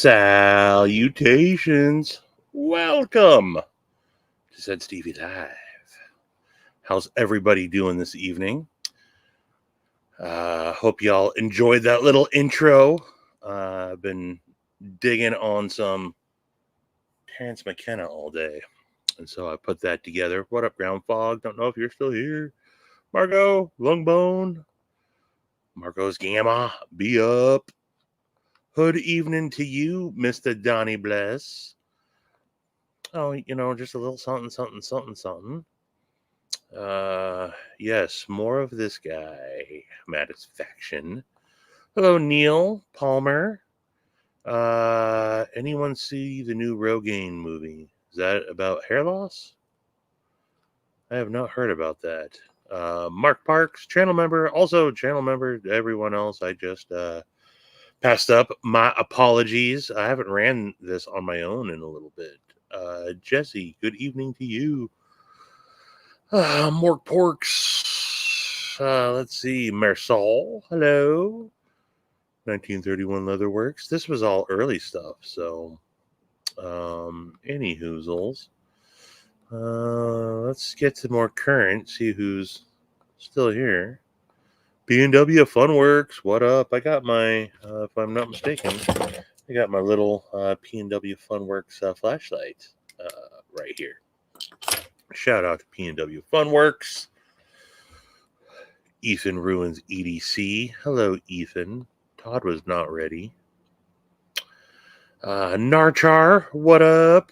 Salutations. Welcome to Said Stevie Live. How's everybody doing this evening? Hope y'all enjoyed that little intro. I've been digging on some Terrence McKenna all day, and so I put that together. What up, Ground Fog? Don't know if you're still here. Margo, Lungbone, Marco's Gamma, BeUp. Good evening to you, Mr. Donnie Bless. Oh, just a little something. Yes, more of this guy, Faction. Hello, Neil Palmer. Anyone see the new Rogaine movie? Is that about hair loss? I have not heard about that. Mark Parks, channel member, also channel member to everyone else. I just passed up. My apologies. I haven't ran this on my own in a little bit. Jesse, good evening to you. Mork Porks. Let's see. Marsal, hello. 1931 Leatherworks. This was all early stuff, so any hoozles. Let's get to more current, see who's still here. B&W Funworks, what up? I got my, if I'm not mistaken, I got my little P&W Funworks flashlight right here. Shout out to P&W Funworks. Ethan ruins EDC. Hello, Ethan. Todd was not ready. Narchar, what up?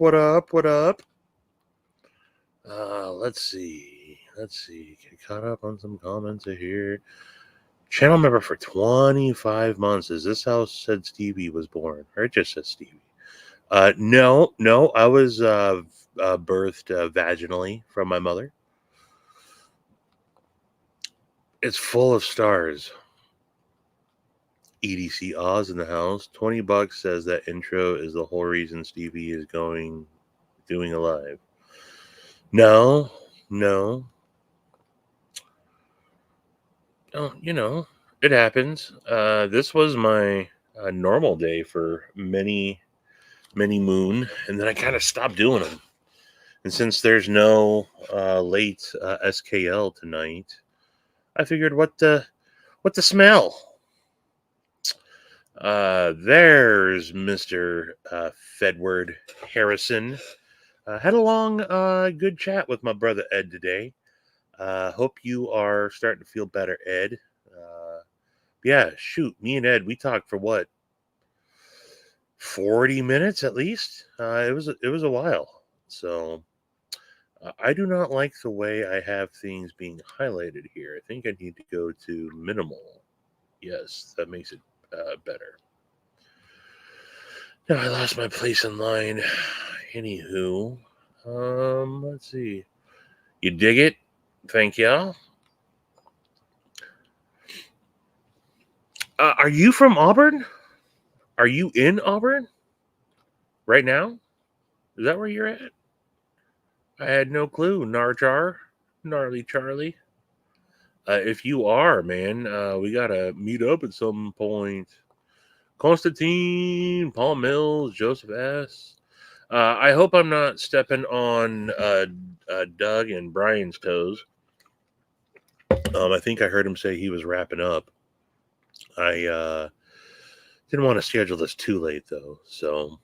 Let's see. Get caught up on some comments here. Channel member for 25 months. Is this how Said Stevie was born? Or it just says Stevie? No. I was birthed vaginally from my mother. It's full of stars. EDC Oz in the house. $20 says that intro is the whole reason Stevie is doing a live. No. Oh, it happens. This was my normal day for many moon, and then I kind of stopped doing them. And since there's no late SKL tonight, I figured what the smell. There's Mr. Fedward Harrison. Had a long, good chat with my brother Ed today. Hope you are starting to feel better, Ed. Yeah, shoot, me and Ed, we talked for what, 40 minutes at least. It was a while. So I do not like the way I have things being highlighted here. I think I need to go to minimal. Yes, that makes it better. Now I lost my place in line. Anywho, let's see. You dig it? Thank you. Are you from Auburn? Are you in Auburn right now? Is that where you're at? I had no clue. Gnarly Charlie. If you are, man, we gotta meet up at some point. Constantine, Paul Mills, Joseph S. I hope I'm not stepping on Doug and Brian's toes. I think I heard him say he was wrapping up. I didn't want to schedule this too late, though. So,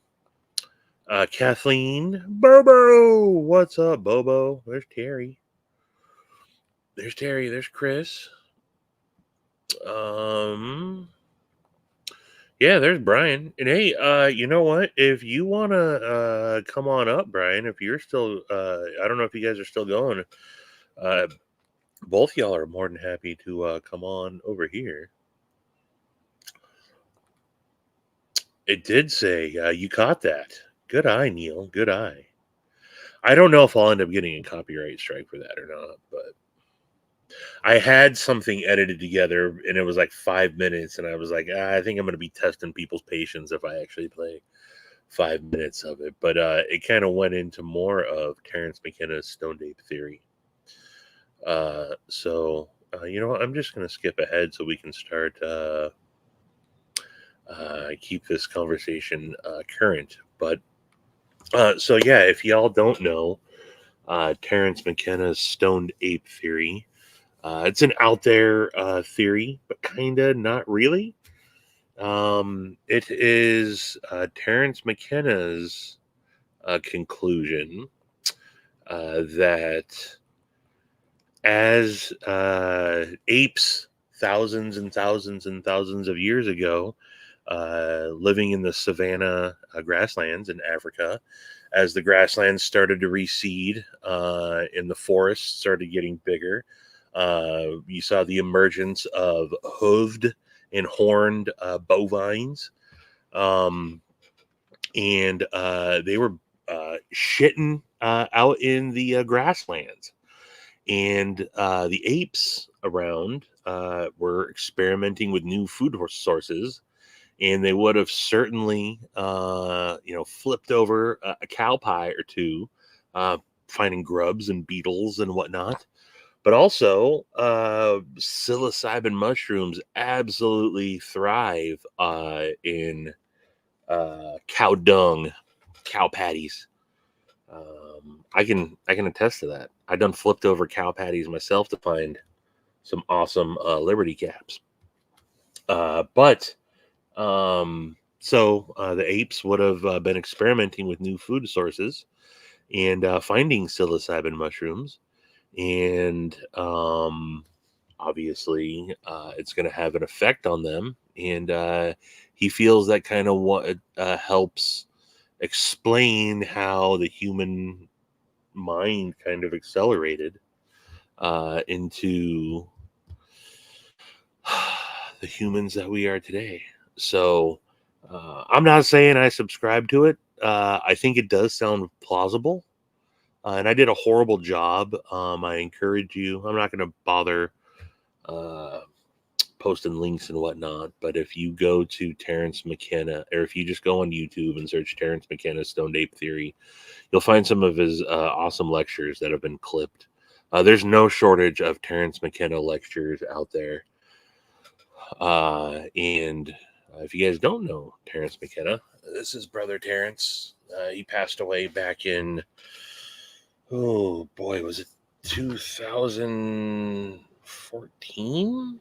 Kathleen, Bobo, what's up, Bobo? There's Terry. There's Chris. Yeah, there's Brian. And hey, you know what? If you want to come on up, Brian, if you're still, I don't know if you guys are still going. Both y'all are more than happy to come on over here. It did say you caught that. Good eye, Neil. Good eye. I don't know if I'll end up getting a copyright strike for that or not, but I had something edited together and it was like 5 minutes, and I was like, I think I'm going to be testing people's patience if I actually play 5 minutes of it. But it kind of went into more of Terrence McKenna's Stone Ape Theory. So you know what? I'm just going to skip ahead so we can start keep this conversation current. But so yeah, if y'all don't know Terence McKenna's stoned ape theory, it's an out there theory, but kinda not really. It is Terence McKenna's conclusion that as apes thousands and thousands and thousands of years ago, living in the savanna grasslands in Africa, as the grasslands started to recede and the forests started getting bigger, you saw the emergence of hooved and horned bovines. Um, and they were shitting out in the grasslands. And the apes around were experimenting with new food sources, and they would have certainly, flipped over a cow pie or two, finding grubs and beetles and whatnot. But also, psilocybin mushrooms absolutely thrive in cow dung, cow patties. I can attest to that. I done flipped over cow patties myself to find some awesome Liberty caps. But so the apes would have been experimenting with new food sources and finding psilocybin mushrooms, and obviously it's going to have an effect on them. And he feels that kind of what helps explain how the human mind kind of accelerated into the humans that we are today. So I'm not saying I subscribe to it. I think it does sound plausible. And I did a horrible job. I encourage you. I'm not going to bother uh, posting links and whatnot. But if you go to Terence McKenna, or if you just go on YouTube and search Terence McKenna Stoned Ape Theory, you'll find some of his awesome lectures that have been clipped. There's no shortage of Terence McKenna lectures out there. And if you guys don't know Terence McKenna, this is brother Terence. He passed away back in, oh boy, was it 2014?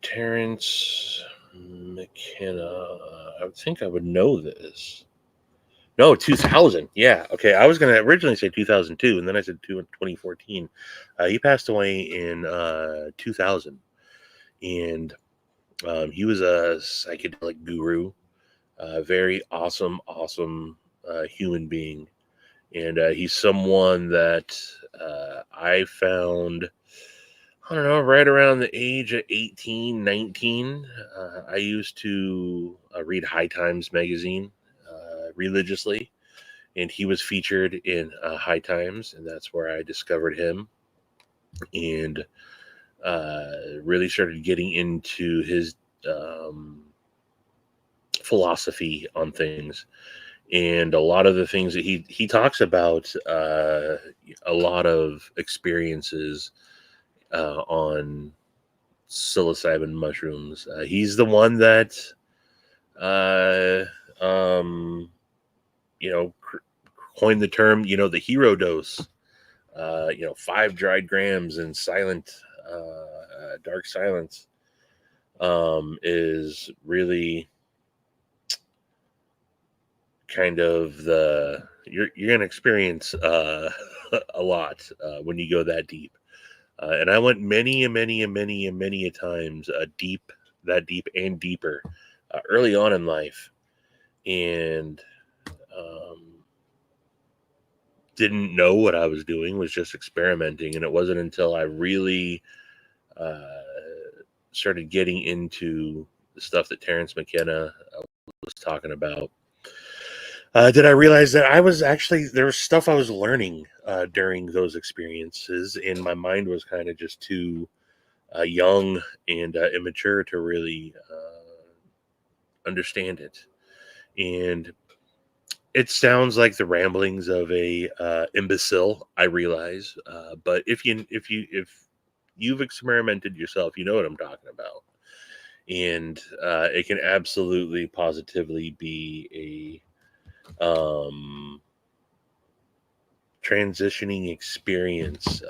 Terence McKenna. I would think I would know this. No, 2000. Yeah. Okay. I was going to originally say 2002, and then I said 2014. He passed away in 2000. And he was a psychedelic guru, very awesome human being. And he's someone that I found, I don't know, right around the age of 18, 19. I used to read High Times magazine religiously, and he was featured in High Times, and that's where I discovered him and really started getting into his philosophy on things. And a lot of the things that he talks about, a lot of experiences on psilocybin mushrooms. He's the one that, uh, um, coined the term, the hero dose. 5 dried grams in dark silence, is really kind of you're gonna experience a lot when you go that deep. And I went many and many and many and many a times that deep and deeper early on in life, and um, didn't know what I was doing, was just experimenting. And it wasn't until I really uh, started getting into the stuff that Terence McKenna was talking about, did I realize that there was stuff I was learning during those experiences, and my mind was kind of just too young and immature to really understand it. And it sounds like the ramblings of a imbecile, I realize, but if you've experimented yourself, you know what I'm talking about. and it can absolutely, positively be a transitioning experience.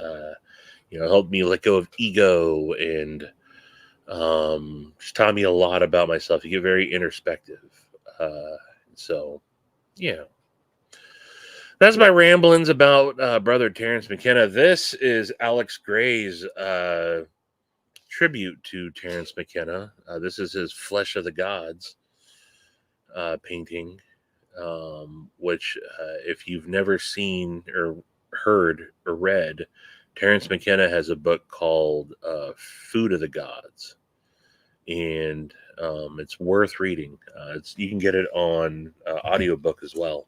Helped me let go of ego and just taught me a lot about myself. You get very introspective. So, yeah. That's my ramblings about brother Terrence McKenna. This is Alex Gray's tribute to Terrence McKenna. This is his Flesh of the Gods painting, which, if you've never seen or heard or read, Terrence McKenna has a book called Food of the Gods, and it's worth reading. You can get it on audiobook as well.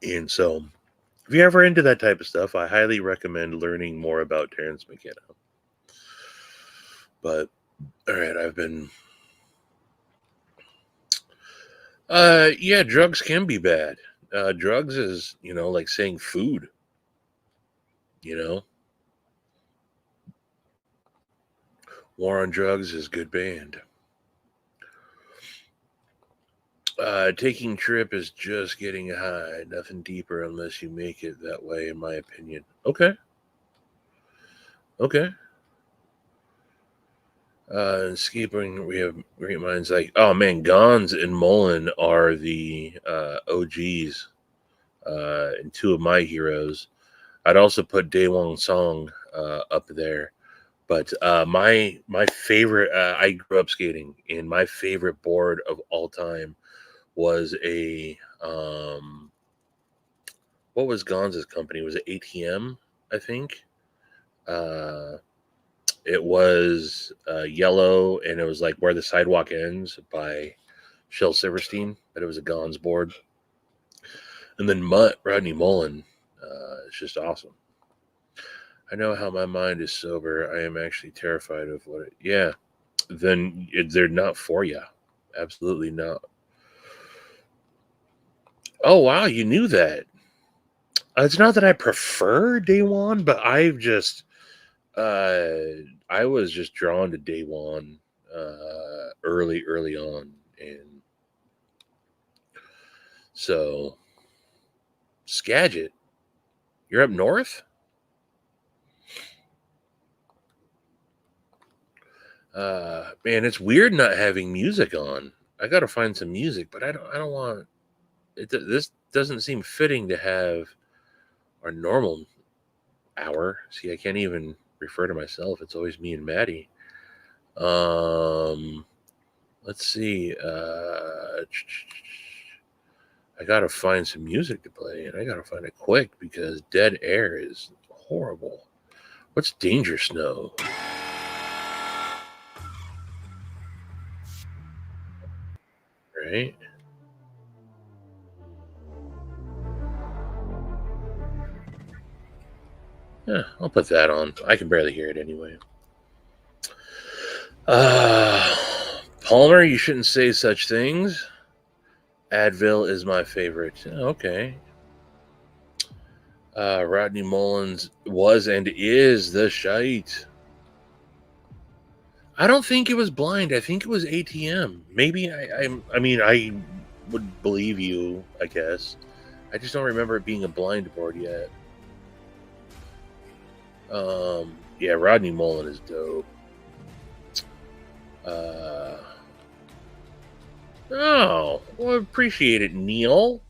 And so, if you're ever into that type of stuff, I highly recommend learning more about Terrence McKenna. But, all right, I've been... yeah, drugs can be bad. Drugs is, like saying food, War on Drugs is good band. Taking trip is just getting high. Nothing deeper unless you make it that way, in my opinion. Okay. Escaping, we have great minds like, oh man, Gons and Mullen are the OGs and two of my heroes. I'd also put Daewon Song up there. But my favorite, I grew up skating, and my favorite board of all time was a what was Gonz's company? Was it ATM? I think. It was yellow, and it was like Where the Sidewalk Ends by Shel Silverstein, but it was a Gonz board. And then Mutt, Rodney Mullen. It's just awesome. I know how my mind is sober. I am actually terrified of what it... Yeah, then they're not for you. Absolutely not. Oh, wow, you knew that. It's not that I prefer Daewon, but I've just... I was just drawn to Daewon early on. And so... Skagit, you're up north? Man, it's weird not having music on. I gotta find some music, but I don't want it. This doesn't seem fitting to have our normal hour. See, I can't even refer to myself. It's always me and Maddie. Let's see. I gotta find some music to play, and I gotta find it quick because dead air is horrible. What's Danger Snow? Right? Yeah, I'll put that on. I can barely hear it anyway. Palmer, you shouldn't say such things. Advil is my favorite. Okay. Rodney Mullins was and is the shite. I don't think it was blind. I think it was ATM. Maybe I mean, I would believe you, I guess. I just don't remember it being a blind board yet. Yeah, Rodney Mullen is dope. Oh, well, appreciate it, Neil.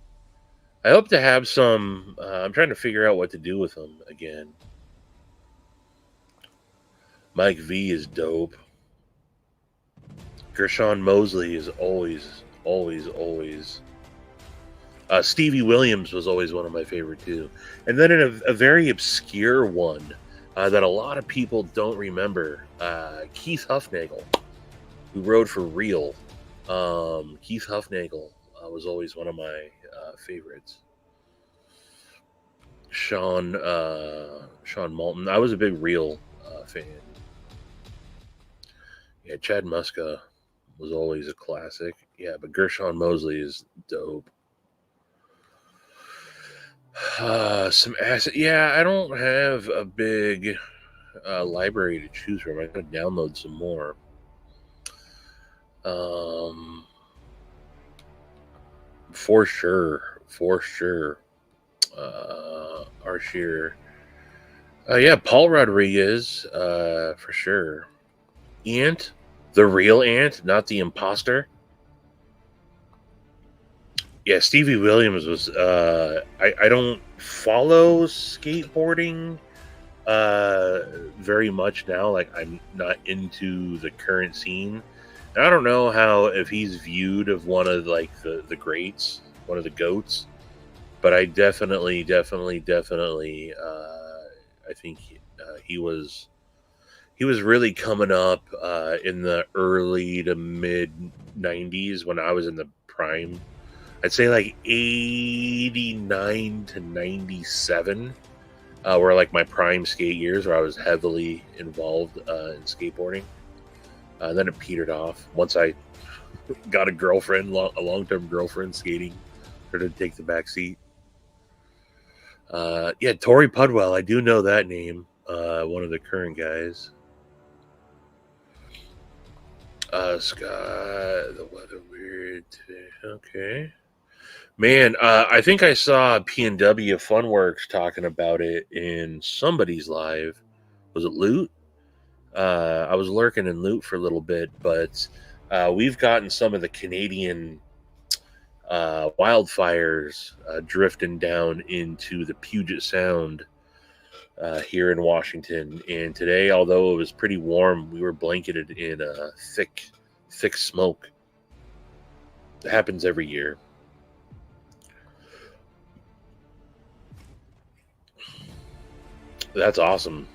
I hope to have some. I'm trying to figure out what to do with them again. Mike V is dope. Gershon Mosley is always. Stevie Williams was always one of my favorite too. And then in a very obscure one that a lot of people don't remember, Keith Huffnagel, who rode for Real. Keith Huffnagel was always one of my favorites. Sean Malton. I was a big Real fan. Yeah, Chad Muska was always a classic. Yeah, but Gershon Mosley is dope. Some acid. Yeah, I don't have a big library to choose from. I gotta download some more. For sure. Arshier. Yeah, Paul Rodriguez, for sure. Ant, the real Ant, not the imposter. Yeah, Stevie Williams was. I don't follow skateboarding very much now. Like, I'm not into the current scene. And I don't know how, if he's viewed of one of like the greats, one of the goats. But I definitely. I think he was really coming up in the early to mid '90s when I was in the prime. I'd say like '89 to '97 were like my prime skate years, where I was heavily involved in skateboarding. Then it petered off once I got a girlfriend, a long-term girlfriend, skating. Started to take the back seat. Yeah, Tori Pudwell. I do know that name. One of the current guys. Scott, the weather weird today. Okay. Man, I think I saw PNW Funworks talking about it in somebody's live. Was it Loot? I was lurking in Loot for a little bit, but we've gotten some of the Canadian wildfires drifting down into the Puget Sound here in Washington. And today, although it was pretty warm, we were blanketed in thick smoke. It happens every year. That's awesome.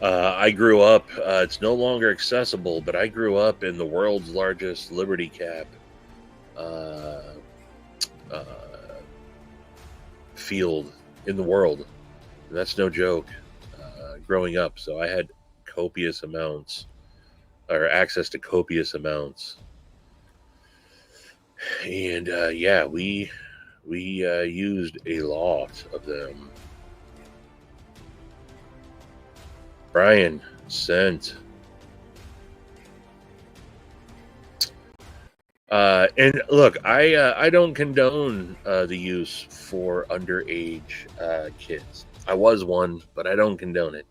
I grew up, it's no longer accessible, but I grew up in the world's largest Liberty Cap field in the world. And that's no joke. Growing up, so I had copious amounts, or access to copious amounts. And yeah, we used a lot of them. Brian sent. And look, I don't condone the use for underage kids. I was one, but I don't condone it.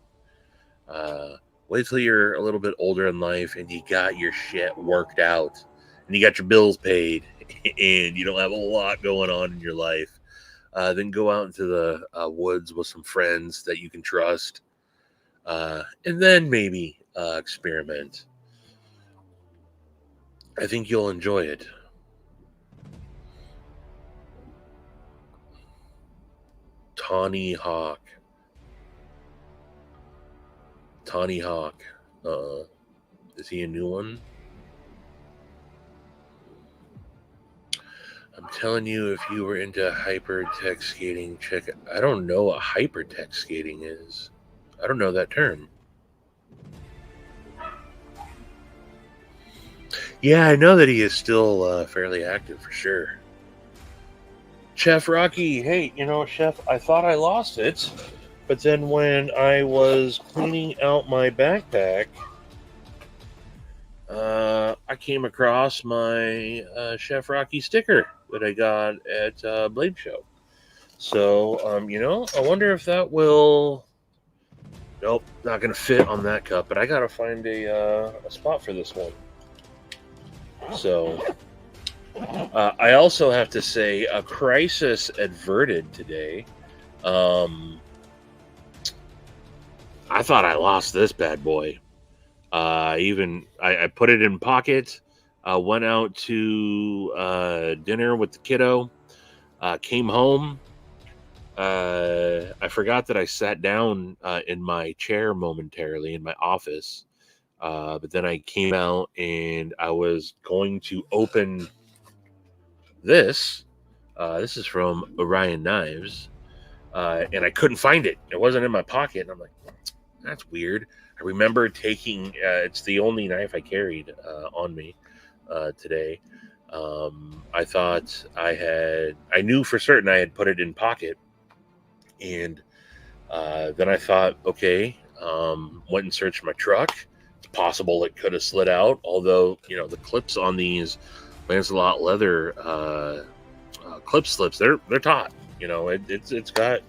Wait till you're a little bit older in life and you got your shit worked out and you got your bills paid and you don't have a lot going on in your life. Then go out into the woods with some friends that you can trust. And then maybe experiment. I think you'll enjoy it. Tawny Hawk. Is he a new one? I'm telling you, if you were into hypertext skating, check it. I don't know what hypertext skating is. I don't know that term. Yeah, I know that he is still fairly active for sure. Chef Rocky, hey, Chef, I thought I lost it, but then when I was cleaning out my backpack, I came across my Chef Rocky sticker that I got at Blade Show. So, I wonder if that will... Nope, not going to fit on that cup, but I got to find a spot for this one. So, I also have to say, a crisis averted today. I thought I lost this bad boy. I put it in pocket, went out to dinner with the kiddo, came home. I forgot that I sat down in my chair momentarily in my office. But then I came out and I was going to open this. This is from Orion Knives. And I couldn't find it. It wasn't in my pocket. And I'm like, that's weird. I remember taking, it's the only knife I carried on me today. I thought I knew for certain I had put it in pocket. And then I thought, okay, Went and searched my truck. It's possible it could have slid out, although, the clips on these Lancelot leather clip slips, they're taut. It's got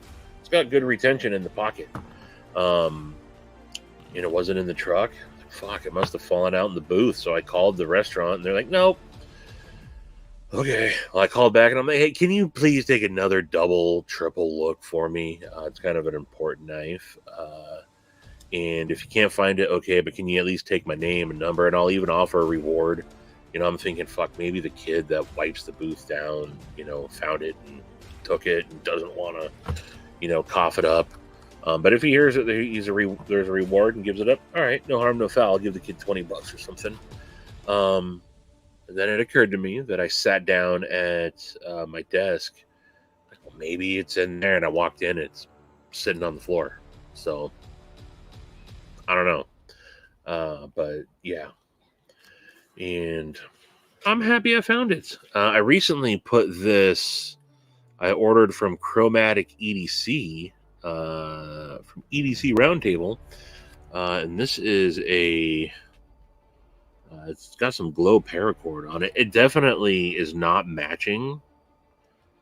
good retention in the pocket. It wasn't in the truck. Fuck, it must have fallen out in the booth. So I called the restaurant and they're like, nope. Okay. Well, I called back and I'm like, hey, can you please take another double, triple look for me? It's kind of an important knife. And if you can't find it, okay, but can you at least take my name and number, and I'll even offer a reward. I'm thinking, fuck, maybe the kid that wipes the booth down, found it and took it and doesn't want to, cough it up. But if he hears that there's a reward and gives it up, all right, no harm, no foul. I'll give the kid $20 or something. And then it occurred to me that I sat down at my desk. Like, well, maybe it's in there, and I walked in, it's sitting on the floor. So I don't know. But yeah. And I'm happy I found it. I recently put this, I ordered from Chromatic EDC, from EDC Roundtable. And this is it's got some glow paracord on it. It definitely is not matching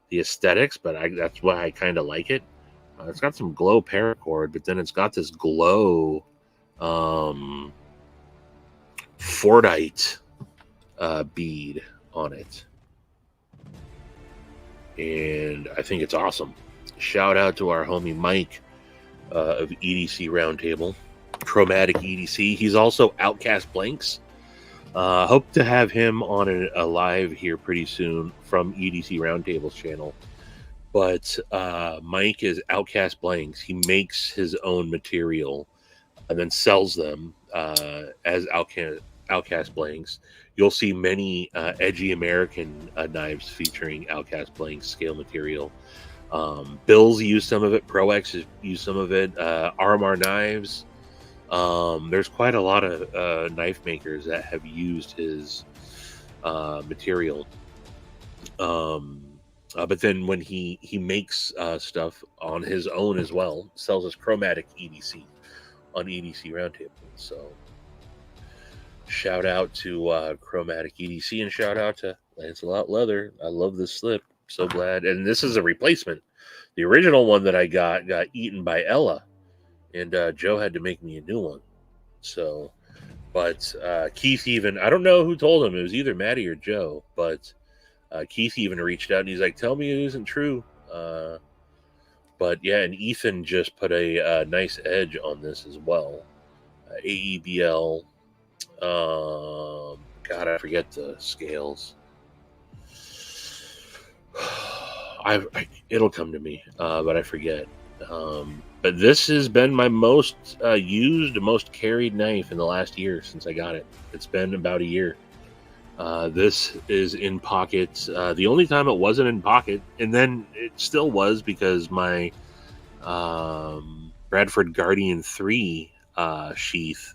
the aesthetics, but that's why I kind of like it. It's got some glow paracord, but then it's got this glow Fordite bead on it. And I think it's awesome. Shout out to our homie Mike of EDC Roundtable, Chromatic EDC. He's also Outcast Blanks. Hope to have him on a live here pretty soon from EDC Roundtable's channel. But Mike is Outcast Blanks. He makes his own material and then sells them as Outcast Blanks. You'll see many edgy American knives featuring Outcast Blanks scale material. Bill's used some of it. Pro-X has used some of it. RMR Knives. There's quite a lot of knife makers that have used his material. But then when he makes stuff on his own as well, sells his Chromatic EDC on EDC Roundtable. So shout out to Chromatic EDC and shout out to Lancelot Leather. I love this slip. So glad. And this is a replacement. The original one that I got eaten by Ella. And Joe had to make me a new one. So, but Keith even, I don't know who told him. It was either Maddie or Joe. But Keith even reached out and he's like, tell me it isn't true. But yeah, and Ethan just put a nice edge on this as well. AEBL. God, I forget the scales. It'll come to me, but I forget. But this has been my most used, most carried knife in the last year since I got it. It's been about a year. This is in pocket. The only time it wasn't in pocket, and then it still was because my Bradford Guardian 3 sheath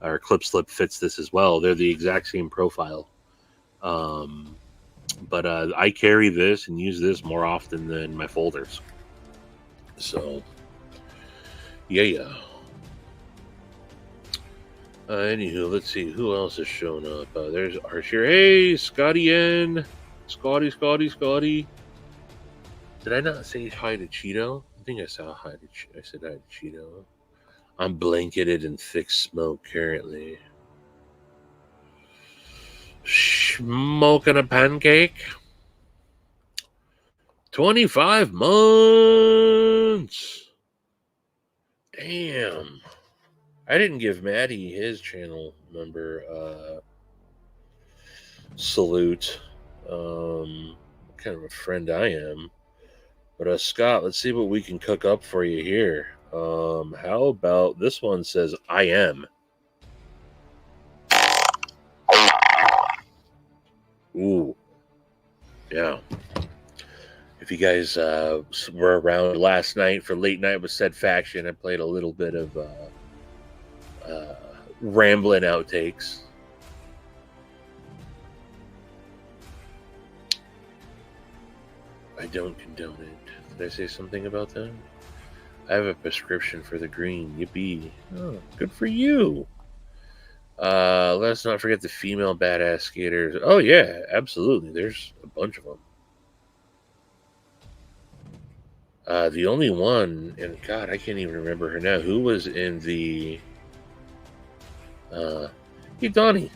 or clip slip fits this as well. They're the exact same profile. But I carry this and use this more often than my folders. So, yeah. Anywho, let's see who else has shown up. There's Archer. Hey, Scotty N. Scotty. Did I not say hi to Cheeto? I think I said hi to Cheeto. I'm blanketed in thick smoke currently. Smoking a pancake. 25 months. Damn. I didn't give Maddie his channel number. Salute. What kind of a friend I am. But Scott, let's see what we can cook up for you here. How about this one says I am. Ooh. Yeah. If you guys were around last night for Late Night with Said Faction, I played a little bit of rambling outtakes. I don't condone it. Did I say something about that? I have a prescription for the green. Yippee. Oh, good for you. Let's not forget the female badass skaters. Oh, yeah, absolutely. There's a bunch of them. The only one, and God, I can't even remember her now, who was in the... hey, Donnie,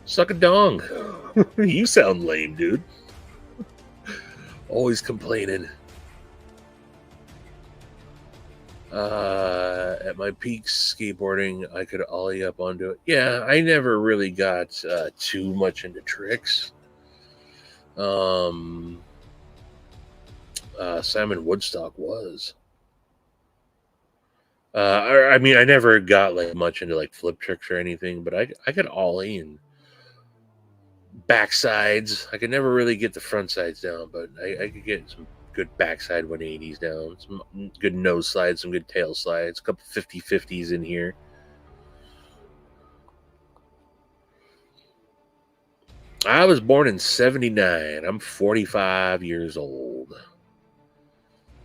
suck a dong. You sound lame, dude. Always complaining. At my peak skateboarding, I could ollie up onto it. Yeah, I never really got too much into tricks. Simon Woodstock was. I mean, I never got like much into like flip tricks or anything, but I could ollie and backsides. I could never really get the front sides down, but I could get some good backside 180s down, some good nose slides, some good tail slides, a couple 50-50s in here. I was born in 79. I'm 45 years old.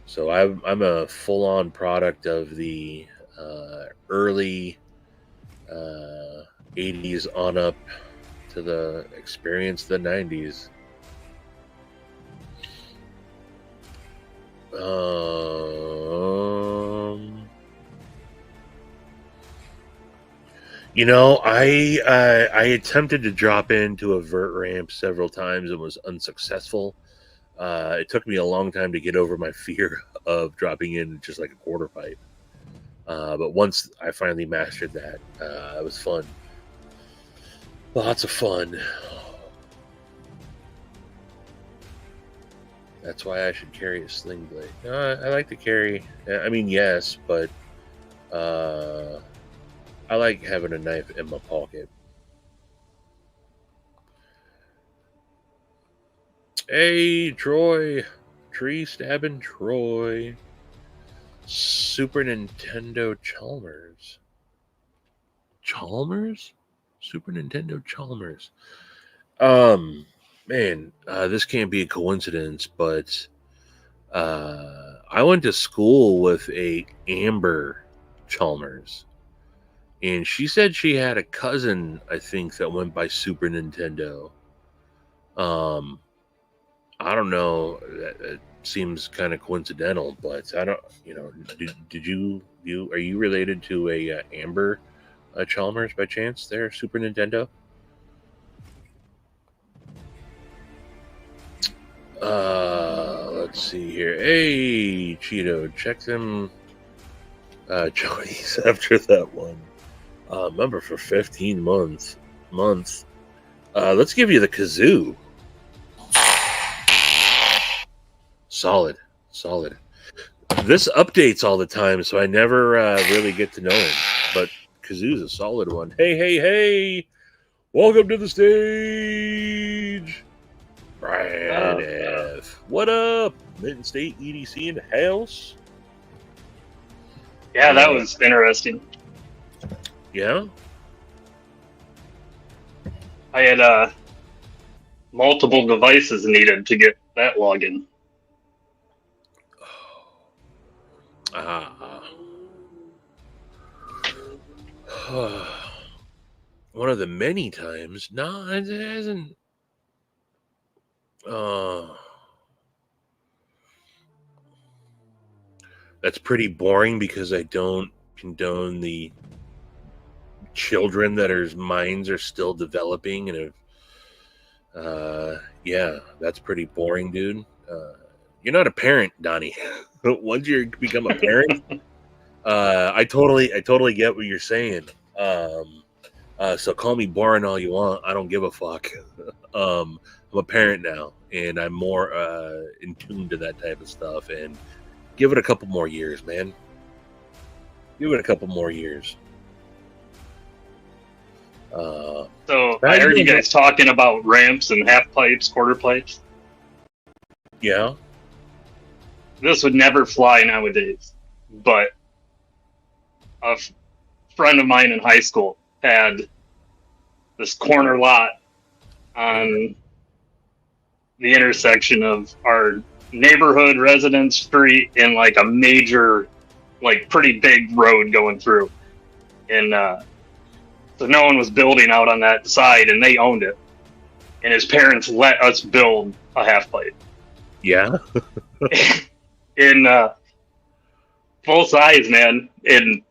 So I'm a full-on product of the early 80s on up to the experience the 90s. You know, I attempted to drop into a vert ramp several times and was unsuccessful. It took me a long time to get over my fear of dropping in just like a quarter pipe. But once I finally mastered that, it was fun. Lots of fun. That's why I should carry a sling blade. I like to carry, I mean, yes, but I like having a knife in my pocket. Hey, Troy. Tree stabbing Troy. Super Nintendo Chalmers. Chalmers? Super Nintendo Chalmers. Man, this can't be a coincidence, but I went to school with a Amber Chalmers. And she said she had a cousin, I think, that went by Super Nintendo. I don't know. It seems kind of coincidental, but I don't. You know, did you are you related to a Amber Chalmers by chance? There, Super Nintendo. Let's see here. Hey, Cheeto, check them Johnny's after that one. Member for 15 months. Let's give you the kazoo. Solid. This updates all the time, so I never really get to know him. But kazoo's a solid one. Hey! Welcome to the stage, Brian F. What up? Mitten State EDC in the house. Yeah, that was interesting. Yeah? I had multiple devices needed to get that login. One of the many times. No, it hasn't. That's pretty boring because I don't condone the children that are minds are still developing, and yeah, that's pretty boring, dude. You're not a parent, Donnie. Once you become a parent, I totally get what you're saying. So call me boring all you want. I don't give a fuck. I'm a parent now, and I'm more in tune to that type of stuff. And give it a couple more years, man. Give it a couple more years. So I heard you guys talking about ramps and half pipes, quarter pipes. Yeah. This would never fly nowadays, but a friend of mine in high school had this corner lot on the intersection of our neighborhood residence street and like a major like pretty big road going through, and so no one was building out on that side, and they owned it. And his parents let us build a half pipe Yeah. in full size, man. And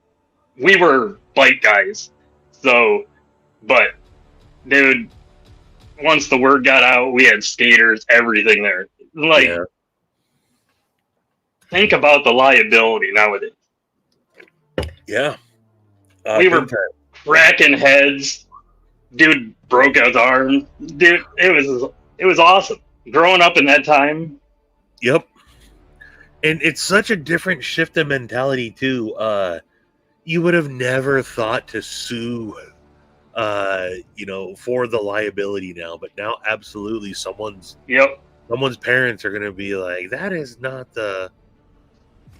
we were bike guys, so but dude, once the word got out, we had skaters, everything there. Like, Yeah. think about the liability nowadays. Yeah. We Big were time. cracking heads. Dude broke his arm. Dude, it was awesome. Growing up in that time. Yep. And it's such a different shift in mentality too. You would have never thought to sue for the liability now, but now absolutely someone's Yep. parents are gonna be like, that is not the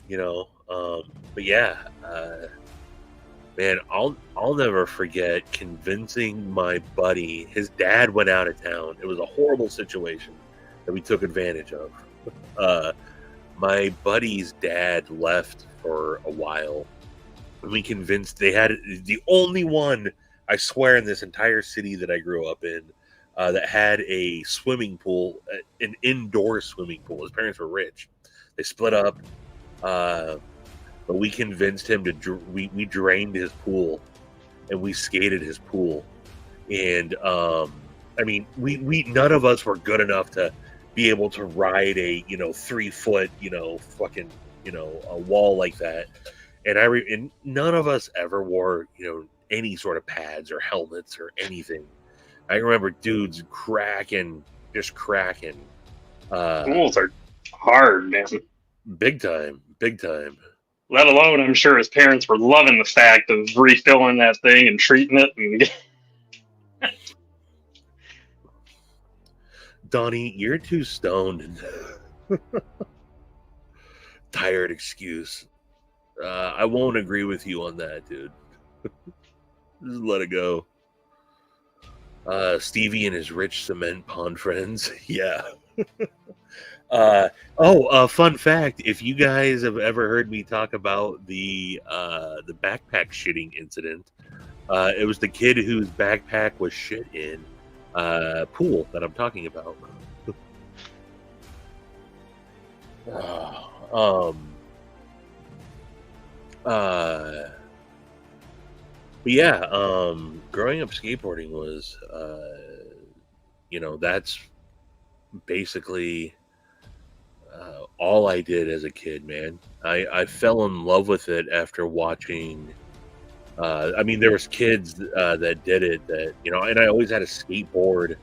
but yeah, man, I'll never forget convincing my buddy. His dad went out of town. It was a horrible situation that we took advantage of. My buddy's dad left for a while, and we convinced they had the only one, I swear, in this entire city that I grew up in that had a swimming pool, an indoor swimming pool. His parents were rich. They split up. But we convinced him to we drained his pool, and we skated his pool, and I mean we none of us were good enough to be able to ride a 3 foot fucking a wall like that, and and none of us ever wore any sort of pads or helmets or anything. I remember dudes just cracking. Pools are hard, man. Big time, big time. Let alone, I'm sure his parents were loving the fact of refilling that thing and treating it. And Donnie, you're too stoned. Tired excuse. I won't agree with you on that, dude. Just let it go. Stevie and his rich cement pond friends. Yeah. Fun fact: if you guys have ever heard me talk about the backpack shitting incident, it was the kid whose backpack was shit in pool that I'm talking about. But yeah, growing up skateboarding was, that's basically all I did as a kid, man. I fell in love with it after watching. I mean, there was kids that did it that and I always had a skateboard.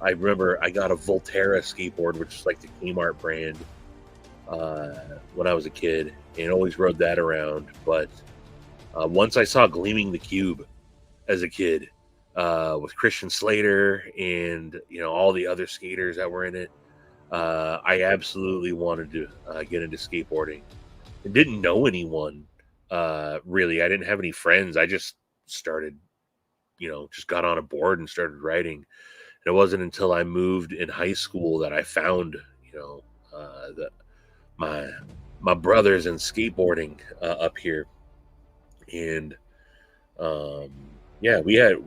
I remember I got a Volterra skateboard, which is like the Kmart brand, when I was a kid, and always rode that around. But once I saw Gleaming the Cube as a kid, with Christian Slater and all the other skaters that were in it, I absolutely wanted to get into skateboarding. I didn't know anyone really. I didn't have any friends. I just started, just got on a board and started riding. And it wasn't until I moved in high school that I found, that my brothers in skateboarding up here, and yeah, we had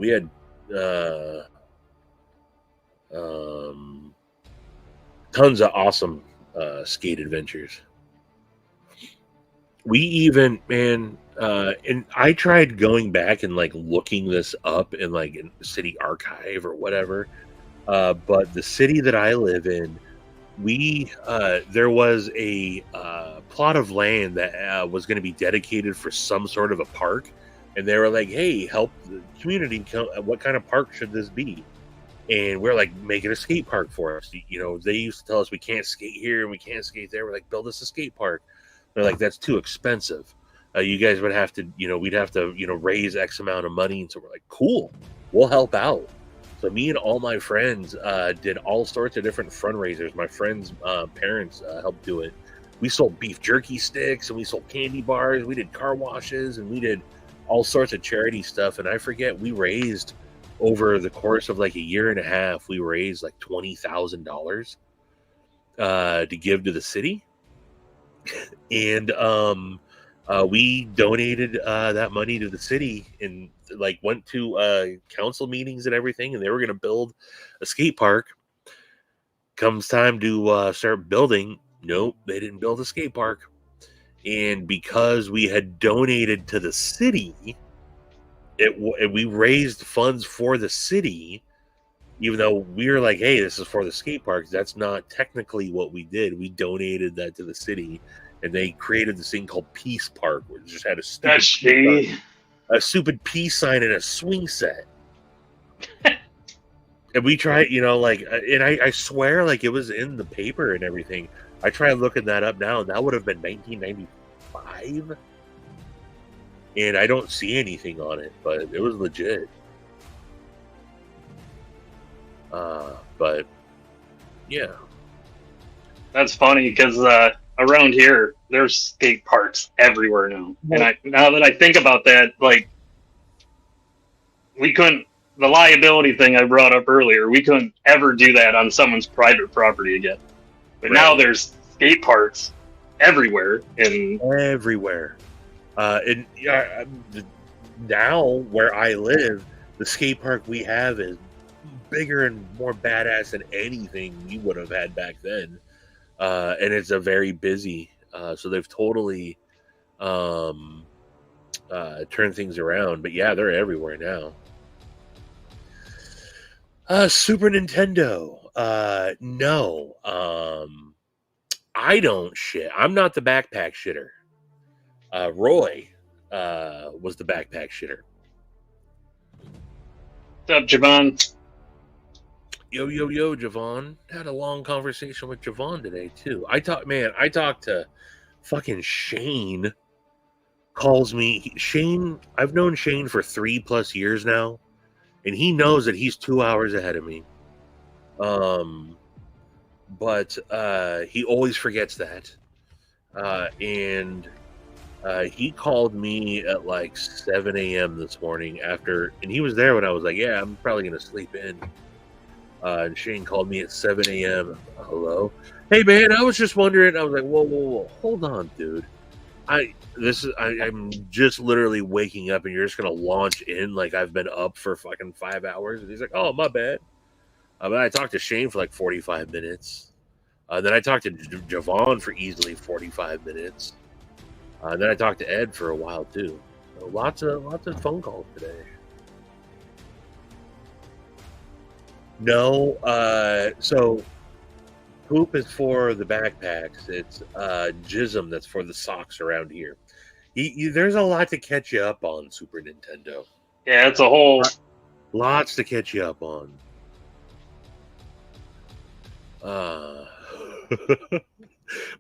tons of awesome skate adventures. We even, man, and I tried going back and like looking this up in like a city archive or whatever, but the city that I live in, there was a plot of land that was going to be dedicated for some sort of a park, and they were like, hey, help the community, what kind of park should this be? And we're like, make it a skate park for us. They used to tell us we can't skate here and we can't skate there. We're like, build us a skate park. They're like, that's too expensive. You guys would have to, we'd have to, raise X amount of money. And so we're like, cool, we'll help out. So me and all my friends did all sorts of different fundraisers. My friends' parents helped do it. We sold beef jerky sticks and we sold candy bars. We did car washes and we did all sorts of charity stuff. And I forget, we raised, over the course of like a year and a half, we raised like $20,000 to give to the city. And We donated that money to the city and like went to council meetings and everything, and they were going to build a skate park. Comes time to start building, nope, they didn't build a skate park. And because we had donated to the city, we raised funds for the city, even though we were like, hey, this is for the skate park. That's not technically what we did. We donated that to the city, and they created this thing called Peace Park, which just had a stupid peace sign and a swing set. And we tried, and I swear, like, it was in the paper and everything. I tried looking that up now, and that would have been 1995. And I don't see anything on it, but it was legit. But yeah, That's funny because around here there's skate parks everywhere now. And now that I think about that, like we couldn't the liability thing I brought up earlier, we couldn't ever do that on someone's private property again. But now there's skate parks everywhere and now where I live, the skate park we have is bigger and more badass than anything we would have had back then. And it's a very busy. So they've totally turned things around. But yeah, they're everywhere now. Super Nintendo. No. I don't shit. I'm not the backpack shitter. Roy was the backpack shitter. What's up, Javon? Yo, Javon. Had a long conversation with Javon today, too. I talked to fucking Shane. Calls me. Shane, I've known Shane for 3+ years now, and he knows that he's 2 hours ahead of me. But he always forgets that. And he called me at like 7 a.m. this morning and he was there when I was like, yeah, I'm probably going to sleep in. And Shane called me at 7 a.m. Hello. Hey, man, I was just wondering. I was like, whoa, hold on, dude. I'm just literally waking up and you're just going to launch in like I've been up for fucking 5 hours. And he's like, oh, my bad. But I talked to Shane for like 45 minutes. Then I talked to Javon for easily 45 minutes. Then I talked to Ed for a while too. So lots of phone calls today. No, so poop is for the backpacks. It's jism that's for the socks around here. There's a lot to catch you up on, Super Nintendo. Yeah, it's a whole lots to catch you up on.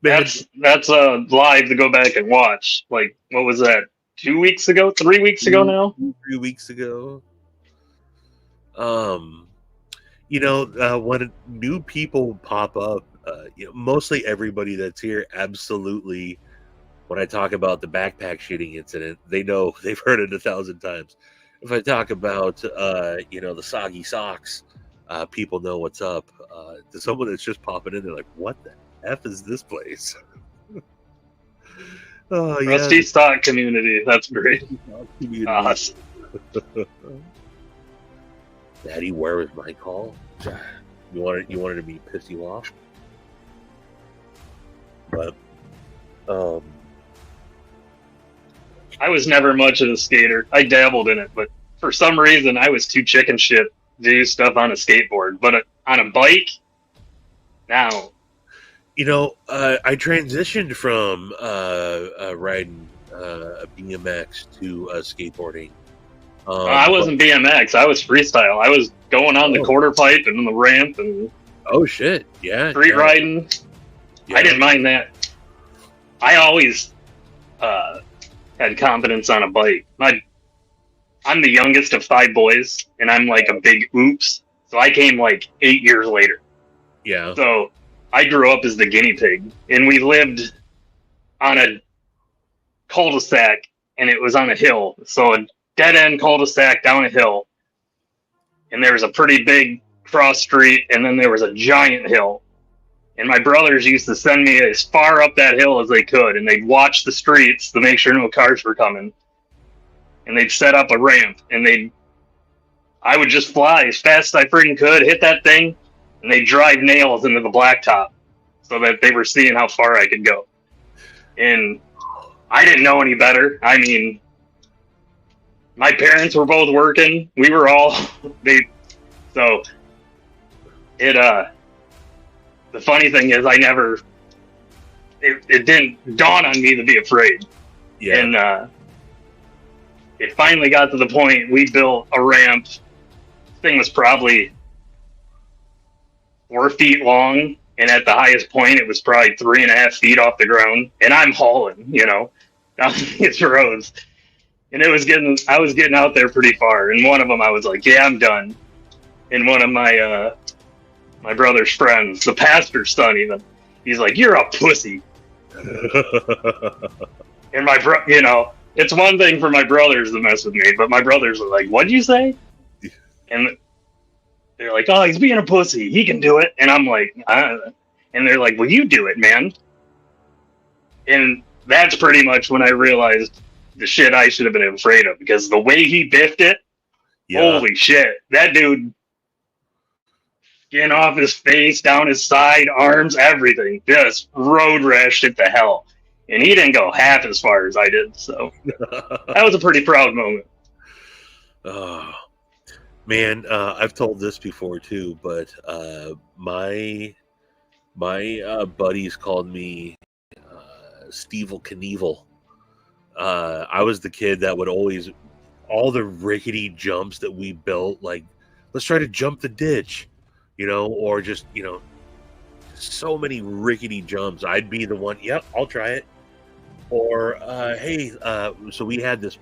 Man, that's live to go back and watch. Like, what was that? 2 weeks ago? 3 weeks ago now? 3 weeks ago. When new people pop up, mostly everybody that's here, absolutely. When I talk about the backpack shooting incident, they know, they've heard it 1,000 times. If I talk about, the soggy socks, people know what's up. To someone that's just popping in, they're like, what the F is this place? Oh, Rusty stock community. That's great. Awesome. Daddy, where was my call? You wanted to be piss you off? But I was never much of a skater. I dabbled in it, but for some reason I was too chicken shit to do stuff on a skateboard. But on a bike, now. I transitioned from riding a BMX to skateboarding. I wasn't BMX. I was freestyle. I was going on the quarter pipe and on the ramp and oh shit, yeah, street riding. Yeah. I didn't mind that. I always had confidence on a bike. I'm the youngest of 5 boys, and I'm like a big oops. So I came like 8 years later. Yeah. So I grew up as the guinea pig, and we lived on a cul-de-sac, and it was on a hill. So a dead-end cul-de-sac down a hill, and there was a pretty big cross street, and then there was a giant hill. And my brothers used to send me as far up that hill as they could, and they'd watch the streets to make sure no cars were coming. And they'd set up a ramp, and I would just fly as fast as I freaking could, hit that thing, and they'd drive nails into the blacktop so that they were seeing how far I could go. And I didn't know any better. I mean, my parents were both working. We were all so the funny thing is it didn't dawn on me to be afraid. Yeah. And it finally got to the point we built a ramp. This thing was probably 4 feet long, and at the highest point it was probably 3.5 feet off the ground. And I'm hauling, down these roads. And I was getting out there pretty far. And one of them I was like, yeah, I'm done. And one of my brother's friends, the pastor's son even, he's like, you're a pussy. And it's one thing for my brothers to mess with me, but my brothers are like, what'd you say? And they're like, oh, he's being a pussy. He can do it. And I'm like, and they're like, well, you do it, man. And that's pretty much when I realized the shit I should have been afraid of, because the way he biffed it, holy shit, that dude, skin off his face, down his side, arms, everything, just road rashed it to hell. And he didn't go half as far as I did, so that was a pretty proud moment. Oh, man, I've told this before too, but my buddies called me Stevel Knievel. I was the kid that would always, all the rickety jumps that we built, like, let's try to jump the ditch, or just, so many rickety jumps. I'd be the one, yep, I'll try it. Or, hey, so we had this,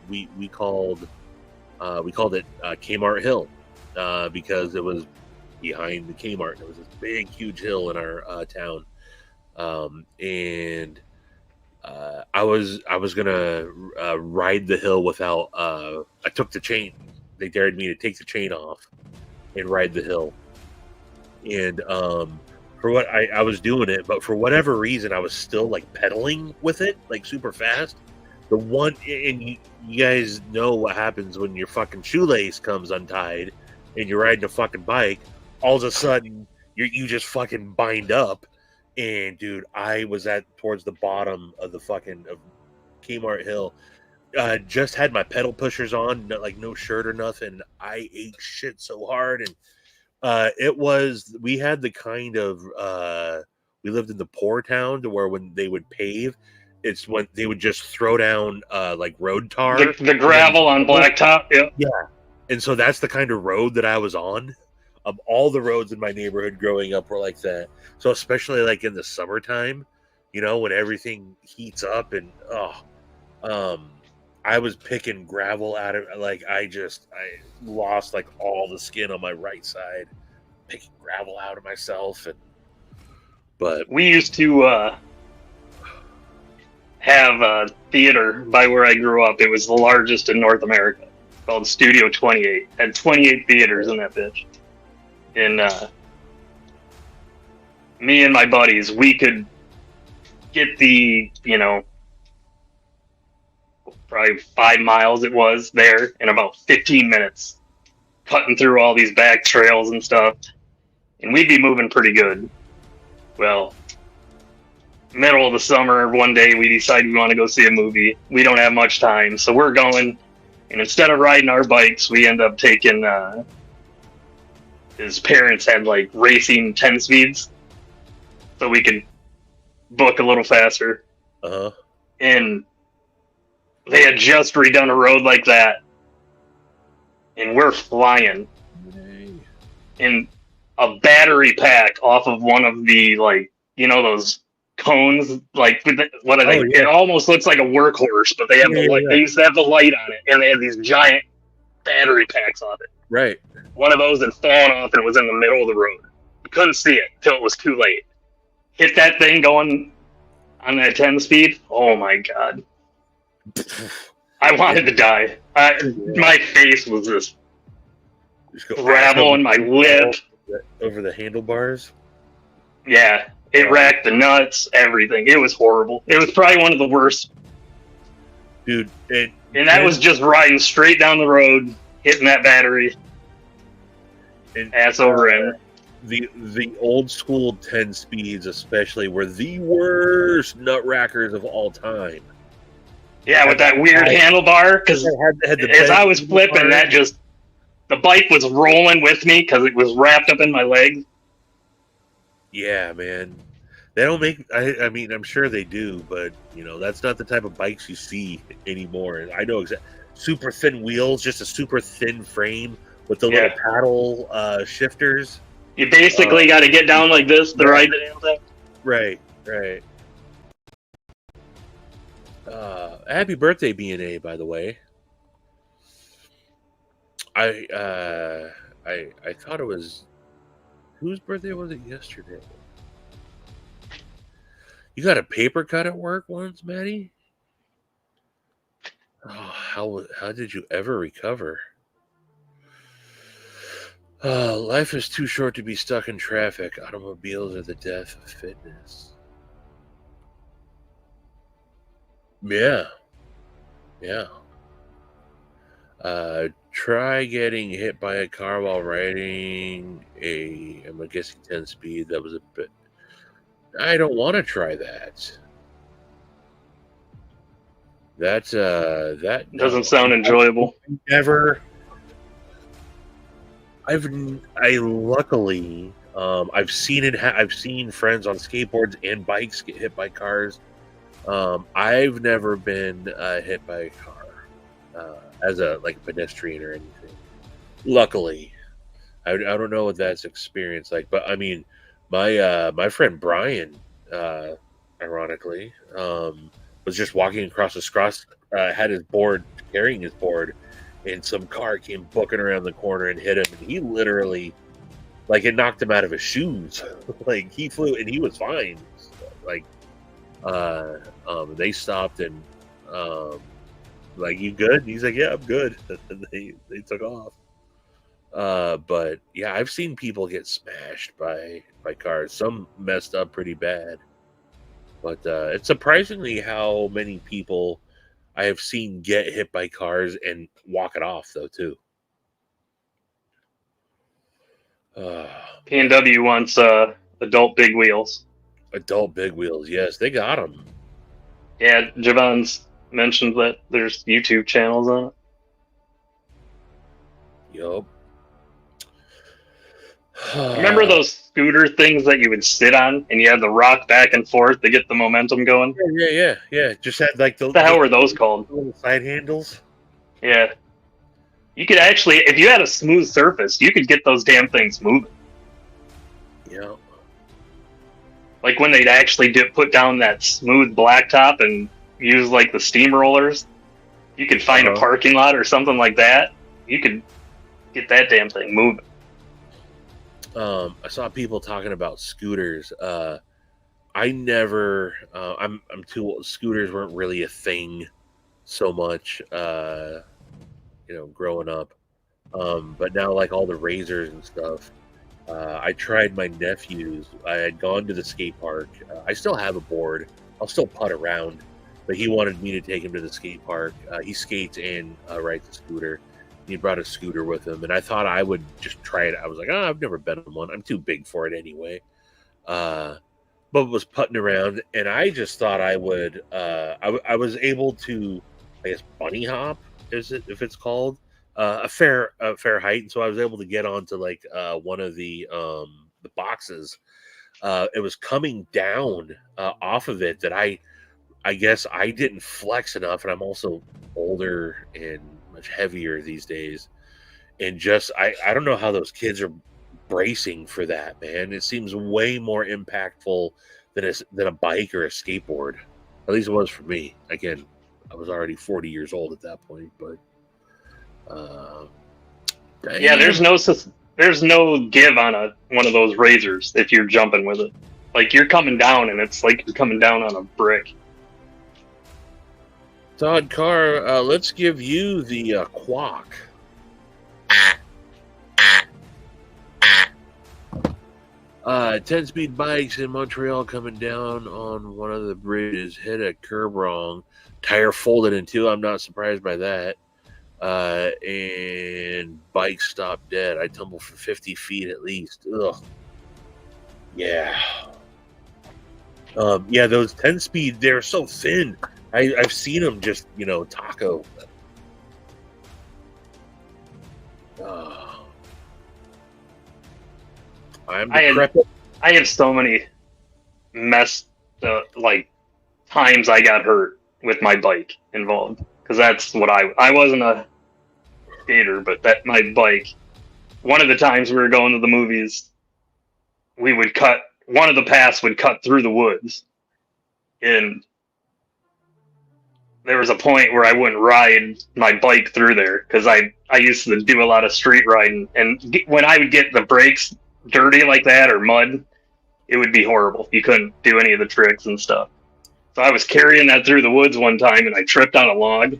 we called it Kmart Hill, because it was behind the Kmart. There was this big, huge hill in our town. And I was gonna ride the hill without. I took the chain. They dared me to take the chain off and ride the hill. And for what I was doing it, but for whatever reason, I was still like pedaling with it, like super fast. The one, and you guys know what happens when your fucking shoelace comes untied and you're riding a fucking bike. All of a sudden, you just fucking bind up. And dude, I was towards the bottom of the fucking Kmart Hill. Just had my pedal pushers on, like no shirt or nothing. I ate shit so hard, and we had the kind of we lived in the poor town to where when they would pave, it's when they would just throw down like road tar, the gravel on blacktop. Yeah, and so that's the kind of road that I was on. All the roads in my neighborhood growing up were like that. So especially like in the summertime, when everything heats up, and I was picking gravel out of, like, I lost like all the skin on my right side, picking gravel out of myself. But we used to have a theater by where I grew up. It was the largest in North America, called Studio 28. Had 28 theaters in that bitch. And me and my buddies, we could get the, probably 5 miles it was there in about 15 minutes, cutting through all these back trails and stuff. And we'd be moving pretty good. Well, middle of the summer, one day we decide we want to go see a movie. We don't have much time, so we're going. And instead of riding our bikes, we end up taking... his parents had like racing 10 speeds, so we could book a little faster. And they had just redone a road like that, and we're flying. And a battery pack off of one of the, like, those cones, like, what are they? Yeah. It almost looks like a workhorse, but they have the light. They used to have the light on it, and they had these giant battery packs on it. Right. One of those had fallen off and it was in the middle of the road. You couldn't see it till it was too late. Hit that thing going on that 10 speed. Oh my God. I wanted to die. My face was just gravel in my lip. Over the handlebars? Yeah, it racked the nuts, everything. It was horrible. It was probably one of the worst. Dude, and that was just riding straight down the road, hitting that battery, ass over end. The old school 10 speeds, especially, were the worst nutcrackers of all time. Yeah, with that weird handlebar, because as I was flipping, the bike was rolling with me because it was wrapped up in my legs. Yeah, man. They don't make. I mean, I'm sure they do, but that's not the type of bikes you see anymore. I know exactly. Super thin wheels, just a super thin frame with the little paddle shifters. You basically got to get down like this to ride the damn thing. Right. Happy birthday, B&A, by the way. I thought it was, whose birthday was it yesterday? You got a paper cut at work once, Maddie? Oh, how did you ever recover? Life is too short to be stuck in traffic. Automobiles are the death of fitness. Yeah. Try getting hit by a car while riding I'm guessing 10 speed. That was a bit. I don't want to try that. That doesn't sound enjoyable. Never. Luckily, I've seen it. I've seen friends on skateboards and bikes get hit by cars. I've never been hit by a car as a pedestrian or anything. Luckily, I don't know what that's experience like, but I mean, my friend Brian, ironically, was just walking across the cross, had his board, carrying his board, and some car came booking around the corner and hit him, and he literally, it knocked him out of his shoes. He flew, and he was fine. They stopped and you good? And he's like, yeah, I'm good. And they took off. But yeah, I've seen people get smashed by cars. Some messed up pretty bad. But it's surprisingly how many people I have seen get hit by cars and walk it off, though, too. P&W wants adult big wheels. Adult big wheels, yes, they got them. Yeah, Javon's mentioned that there's YouTube channels on it. Yup. Remember those scooter things that you would sit on and you had to rock back and forth to get the momentum going? Yeah. Just had what the hell were those called? Little side handles. Yeah. You could actually, if you had a smooth surface, you could get those damn things moving. Yeah. Like when they'd actually put down that smooth blacktop and use the steamrollers, you could find a parking lot or something like that. You could get that damn thing moving. I saw people talking about scooters. I never. I'm too old. Scooters weren't really a thing so much. Growing up. But now, all the razors and stuff. I tried my nephew's. I had gone to the skate park. I still have a board. I'll still putt around, but he wanted me to take him to the skate park. He skates and rides a scooter. He brought a scooter with him, and I thought I would just try it. I was like, I've never been on one. I'm too big for it anyway. But was putting around, and I just thought I would. I was able to, I guess, bunny hop, if it's called, a fair height, and so I was able to get onto one of the boxes. It was coming down off of it that I guess I didn't flex enough, and I'm also older and much heavier these days, and just I don't know how those kids are bracing for that, man. It seems way more impactful than a bike or a skateboard. At least it was for me. Again, I was already 40 years old at that point, but yeah, there's no give on one of those razors if you're jumping with it. You're coming down, and it's like you're coming down on a brick. Todd Carr, let's give you the quack. 10-speed bikes in Montreal coming down on one of the bridges, hit a curb wrong, tire folded in two. I'm not surprised by that. And bike stopped dead. I tumbled for 50 feet at least. Ugh. Yeah. Yeah, those 10-speed, they're so thin. I've seen them just, taco. I'm decrepit. I have so many messed times I got hurt with my bike involved, because that's what I wasn't a skater, but that my bike. One of the times we were going to the movies, we would cut one of the paths would cut through the woods, and there was a point where I wouldn't ride my bike through there because I used to do a lot of street riding, and when I would get the brakes dirty like that or mud, it would be horrible. You couldn't do any of the tricks and stuff. So I was carrying that through the woods one time, and I tripped on a log,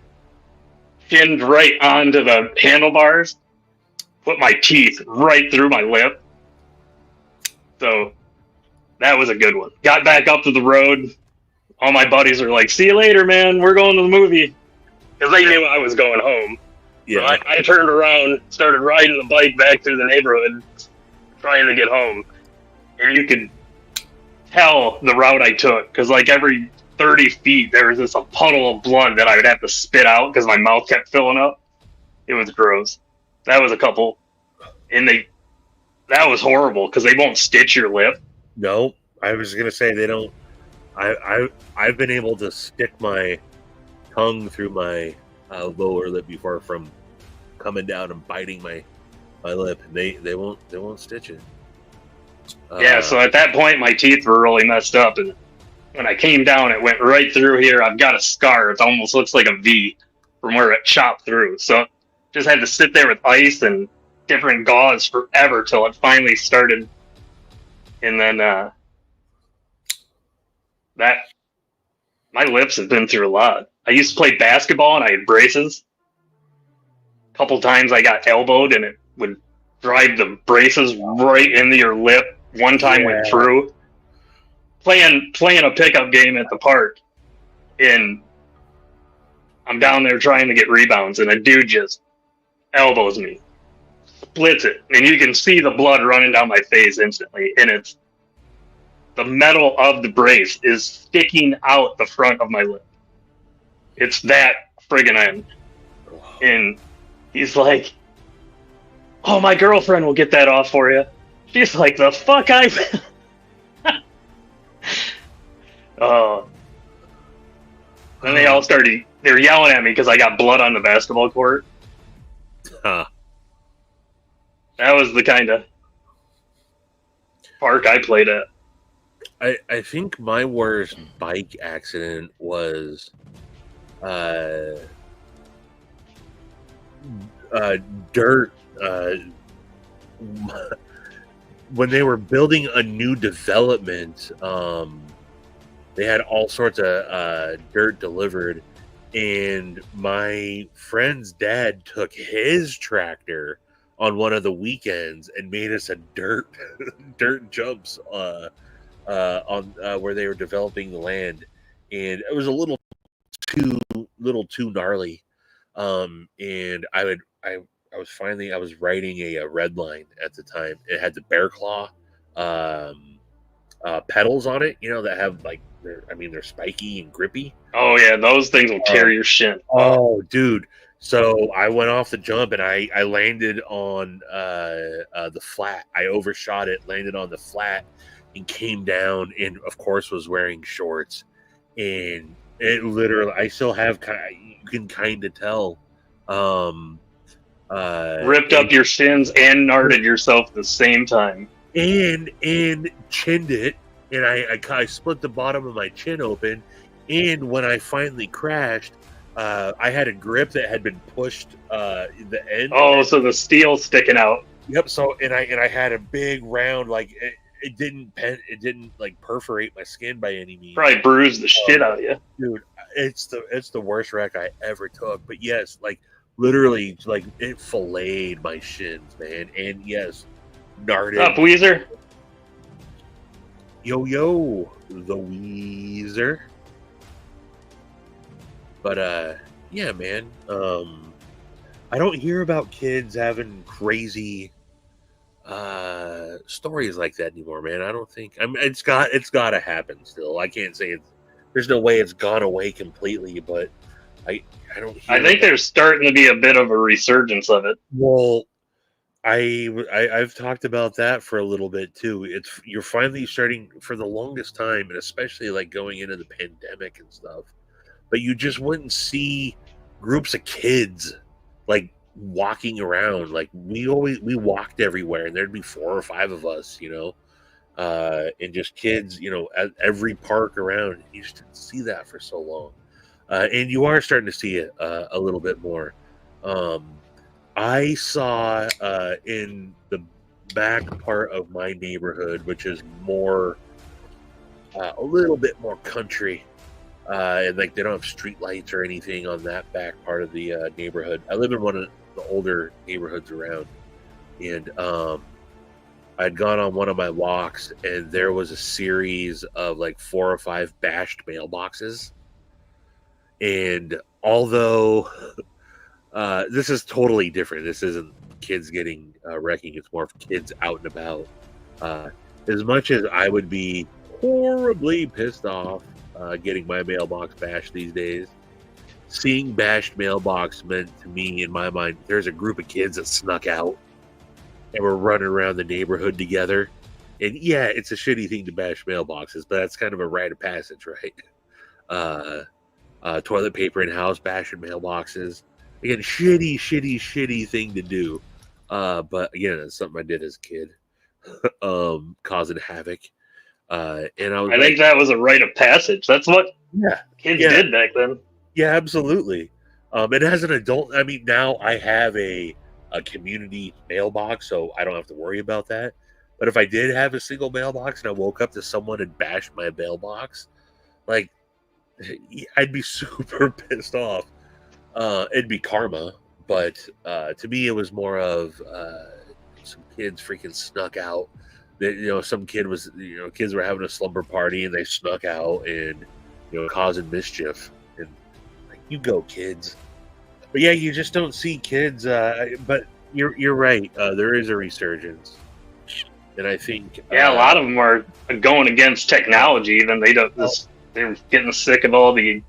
shinned right onto the handlebars, put my teeth right through my lip. So that was a good one. Got back up to the road. All my buddies are like, "See you later, man. We're going to the movie," because they knew I was going home. Yeah. So I turned around, started riding the bike back through the neighborhood, trying to get home, and you could tell the route I took, because like every 30 feet there was a puddle of blood that I would have to spit out because my mouth kept filling up. It was gross. That was a couple, and that was horrible because they won't stitch your lip. No, I was gonna say they don't. I've been able to stick my tongue through my lower lip before from coming down and biting my lip, and they won't stitch it. Yeah, so at that point my teeth were really messed up, and when I came down it went right through here. I've got a scar. It almost looks like a V from where it chopped through. So just had to sit there with ice and different gauze forever till it finally started. And then my lips have been through a lot. I used to play basketball and I had braces. A couple times I got elbowed and it would drive the braces right into your lip. One time went through. Playing a pickup game at the park, and I'm down there trying to get rebounds, and a dude just elbows me, splits it, and you can see the blood running down my face instantly, and it's the metal of the brace is sticking out the front of my lip. It's that friggin' end. And he's like, "Oh, my girlfriend will get that off for you." She's like, "The fuck I..." Then they all started, they were yelling at me because I got blood on the basketball court. Huh. That was the kind of park I played at. I think my worst bike accident was dirt. When they were building a new development, they had all sorts of dirt delivered, and my friend's dad took his tractor on one of the weekends and made us a dirt jumps on where they were developing the land, and it was a little too gnarly. And I was riding a red line at the time. It had the bear claw pedals on it, that have they're spiky and grippy. Oh yeah, those things will tear your shin. Oh dude. So I went off the jump and I landed on the flat. I overshot it, landed on the flat, and came down, and of course was wearing shorts. And it literally, I still have you can kind of tell. Ripped up your shins and gnarted yourself at the same time. And chinned it, and I split the bottom of my chin open. And when I finally crashed, I had a grip that had been pushed the end. Oh, so the steel's sticking out. Yep. So and I had a big round, like it didn't like perforate my skin by any means. Probably bruised the shit out of you, dude. It's the worst wreck I ever took. But yes, like literally, like it filleted my shins, man. And yes, gnarred up, Weezer. Yo, the Weezer. But yeah, man. I don't hear about kids having crazy stories like that anymore, man. I don't think. I mean, it's got to happen still. I can't say it's. There's no way it's gone away completely, but I don't hear. I think there's starting to be a bit of a resurgence of it. Well, I've talked about that for a little bit too. You're finally starting for the longest time, and especially like going into the pandemic and stuff. But you just wouldn't see groups of kids like walking around. Like we walked everywhere, and there'd be 4 or 5 of us, and just kids, at every park around. You just didn't see that for so long, and you are starting to see it a little bit more. I saw in the back part of my neighborhood, which is more a little bit more country. And like they don't have street lights or anything on that back part of the neighborhood. I live in one of the older neighborhoods around, and I'd gone on one of my walks, and there was a series of like 4 or 5 bashed mailboxes. And although this is totally different, this isn't kids getting wrecking; it's more of kids out and about. As much as I would be horribly pissed off getting my mailbox bashed these days, seeing bashed mailbox meant to me, in my mind, there's a group of kids that snuck out and were running around the neighborhood together. And yeah, it's a shitty thing to bash mailboxes, but that's kind of a rite of passage, right? Toilet paper in house, bashing mailboxes. Again, shitty thing to do. But again, it's something I did as a kid, causing havoc. And I think that was a rite of passage. That's what kids did back then. Yeah, absolutely. And as an adult, I mean, now I have a community mailbox, so I don't have to worry about that. But if I did have a single mailbox and I woke up to someone and bashed my mailbox, like, I'd be super pissed off. It'd be karma, but to me, it was more of some kids freaking snuck out. Some kid was, kids were having a slumber party and they snuck out and, causing mischief. And like, you go, kids. But yeah, you just don't see kids. But you're right. There is a resurgence, and I think a lot of them are going against technology. Then they're getting sick of all the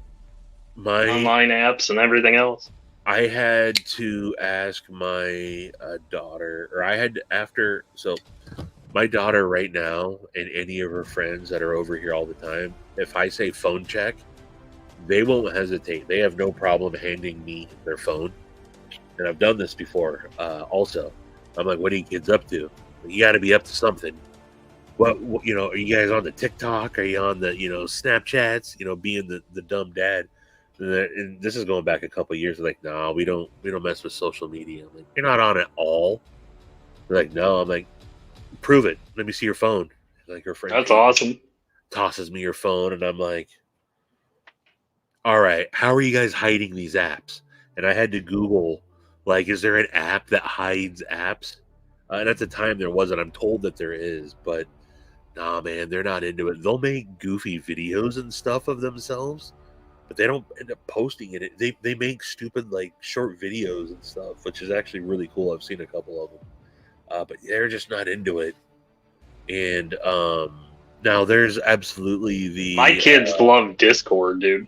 online apps and everything else. I had to ask my daughter, or I had to, after so. My daughter right now and any of her friends that are over here all the time, if I say phone check, they won't hesitate. They have no problem handing me their phone. And I've done this before also. I'm like, what are you kids up to? You got to be up to something. What, are you guys on the TikTok? Are you on the, Snapchats, being the dumb dad? And this is going back a couple of years. They're like, no, we don't mess with social media. I'm like, you're not on it all. They're like, no. I'm like, prove it. Let me see your phone. Like, her friend, that's awesome, tosses me your phone, and I'm like, all right, how are you guys hiding these apps? And I had to Google, like, is there an app that hides apps? And at the time there wasn't. I'm told that there is, but nah, man, they're not into it. They'll make goofy videos and stuff of themselves, but they don't end up posting it. They make stupid, like, short videos and stuff, which is actually really cool. I've seen a couple of them. But they're just not into it. And now there's absolutely my kids love Discord, dude.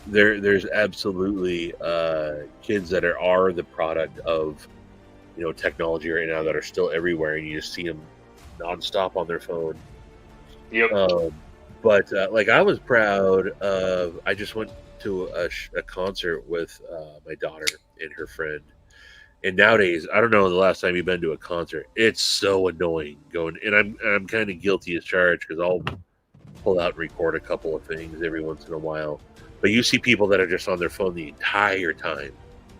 There's absolutely kids that are the product of technology right now that are still everywhere, and you just see them nonstop on their phone. Yep. But like, I was proud of. I just went to a concert with my daughter and her friend. And nowadays, I don't know the last time you've been to a concert. It's so annoying going, and I'm kind of guilty as charged because I'll pull out and record a couple of things every once in a while. But you see people that are just on their phone the entire time,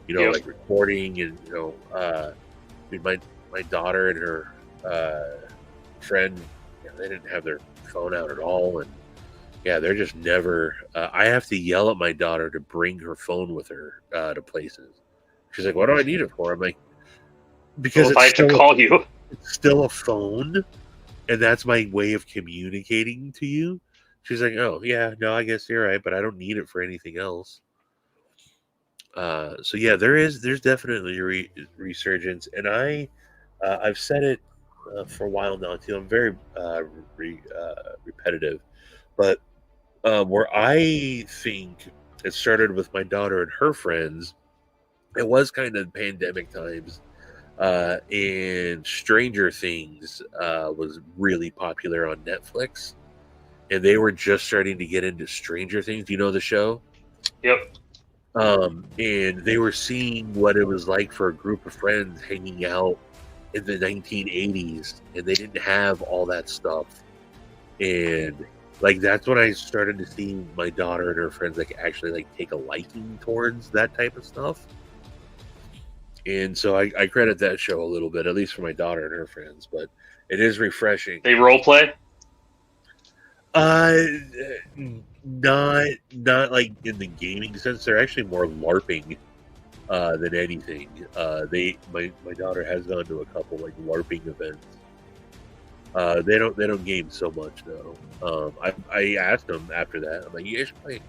like recording, and my daughter and her friend, they didn't have their phone out at all, and they're just never. I have to yell at my daughter to bring her phone with her to places. She's like, what do I need it for? I'm like, because I have to call you. It's still a phone. and that's my way of communicating to you. She's like, oh yeah, no, I guess you're right, but I don't need it for anything else. So yeah, there's definitely resurgence, and I've said it for a while now too. I'm very repetitive, but where I think it started with my daughter and her friends, it was kind of pandemic times, and Stranger Things was really popular on Netflix, and they were just starting to get into Stranger Things. Do you know the show? Yep. And they were seeing what it was like for a group of friends hanging out in the 1980s, and they didn't have all that stuff. And like that's when I started to see my daughter and her friends like actually like take a liking towards that type of stuff. And so I credit that show a little bit, at least for my daughter and her friends. But it is refreshing. They role play. Not like in the gaming sense. They're actually more LARPing than anything. My daughter has gone to a couple like LARPing events. They don't game so much though. I asked them after that. I'm like, you guys should play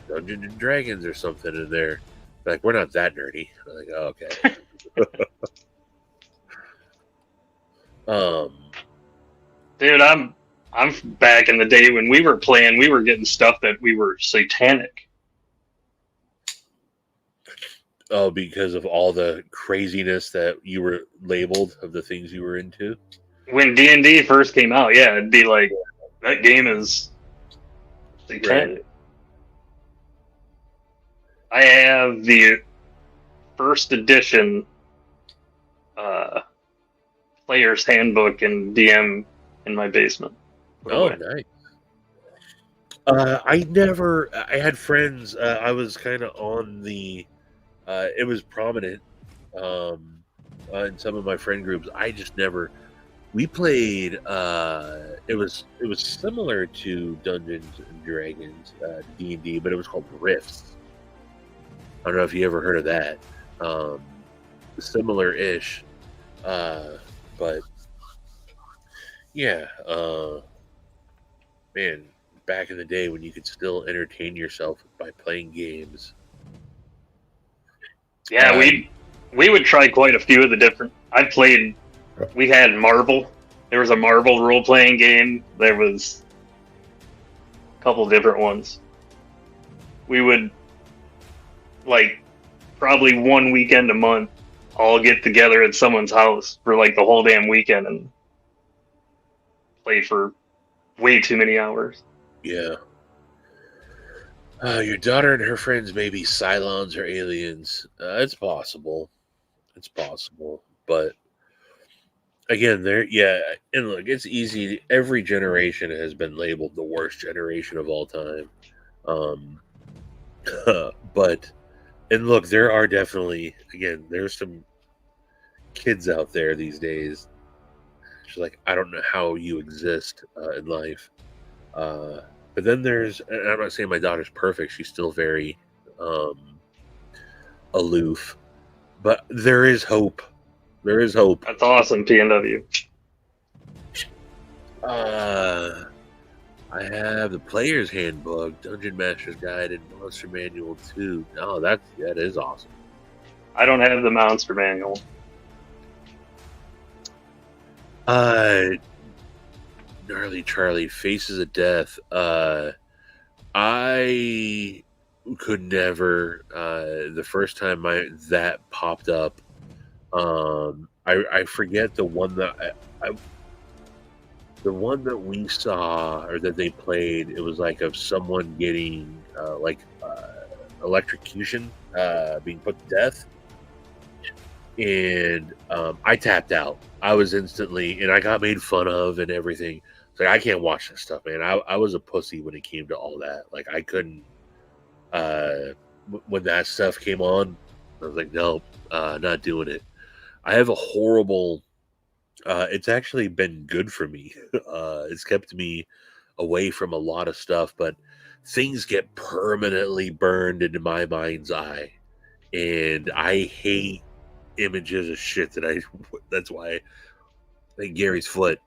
Dungeons and Dragons or something in there. They're like, we're not that nerdy. I'm like, oh, okay. Dude, I'm back in the day when we were playing. We were getting stuff that we were satanic. Oh, because of all the craziness that you were labeled of the things you were into. When D&D first came out, yeah, it'd be like that game is satanic. Right. I have the first edition player's handbook and DM in my basement. Oh, nice. I had friends. I was kind of on the. It was prominent in some of my friend groups. I just never. We played. It was similar to Dungeons and Dragons, D&D, but it was called Rifts. I don't know if you ever heard of that. Similar-ish, but yeah, man. Back in the day when you could still entertain yourself by playing games. Yeah, we would try quite a few of the different. We had Marvel. There was a Marvel role-playing game. There was a couple different ones. We would, like, probably one weekend a month, all get together at someone's house for, like, the whole damn weekend and play for way too many hours. Yeah. Your daughter and her friends may be Cylons or aliens. It's possible. It's possible. But again, and look, it's easy. Every generation has been labeled the worst generation of all time. But, and look, there are definitely, again, there's some kids out there these days. She's like, I don't know how you exist in life. But then there's, and I'm not saying my daughter's perfect. She's still very aloof. But there is hope. There is hope. That's awesome, PNW. I have the Player's Handbook, Dungeon Master's Guide, and Monster Manual 2. Oh, that is awesome. I don't have the Monster Manual. Gnarly Charlie, Faces of Death. I could never. The first time that popped up, I forget the one that the one that we saw or that they played. It was like of someone getting electrocution, being put to death. And I tapped out. I was instantly, and I got made fun of and everything. It's like, I can't watch this stuff, man. I was a pussy when it came to all that. Like, I couldn't. When that stuff came on, I was like, nope, not doing it. I have a horrible. It's actually been good for me. It's kept me away from a lot of stuff, but things get permanently burned into my mind's eye, and I hate images of shit that's why I think Gary's foot.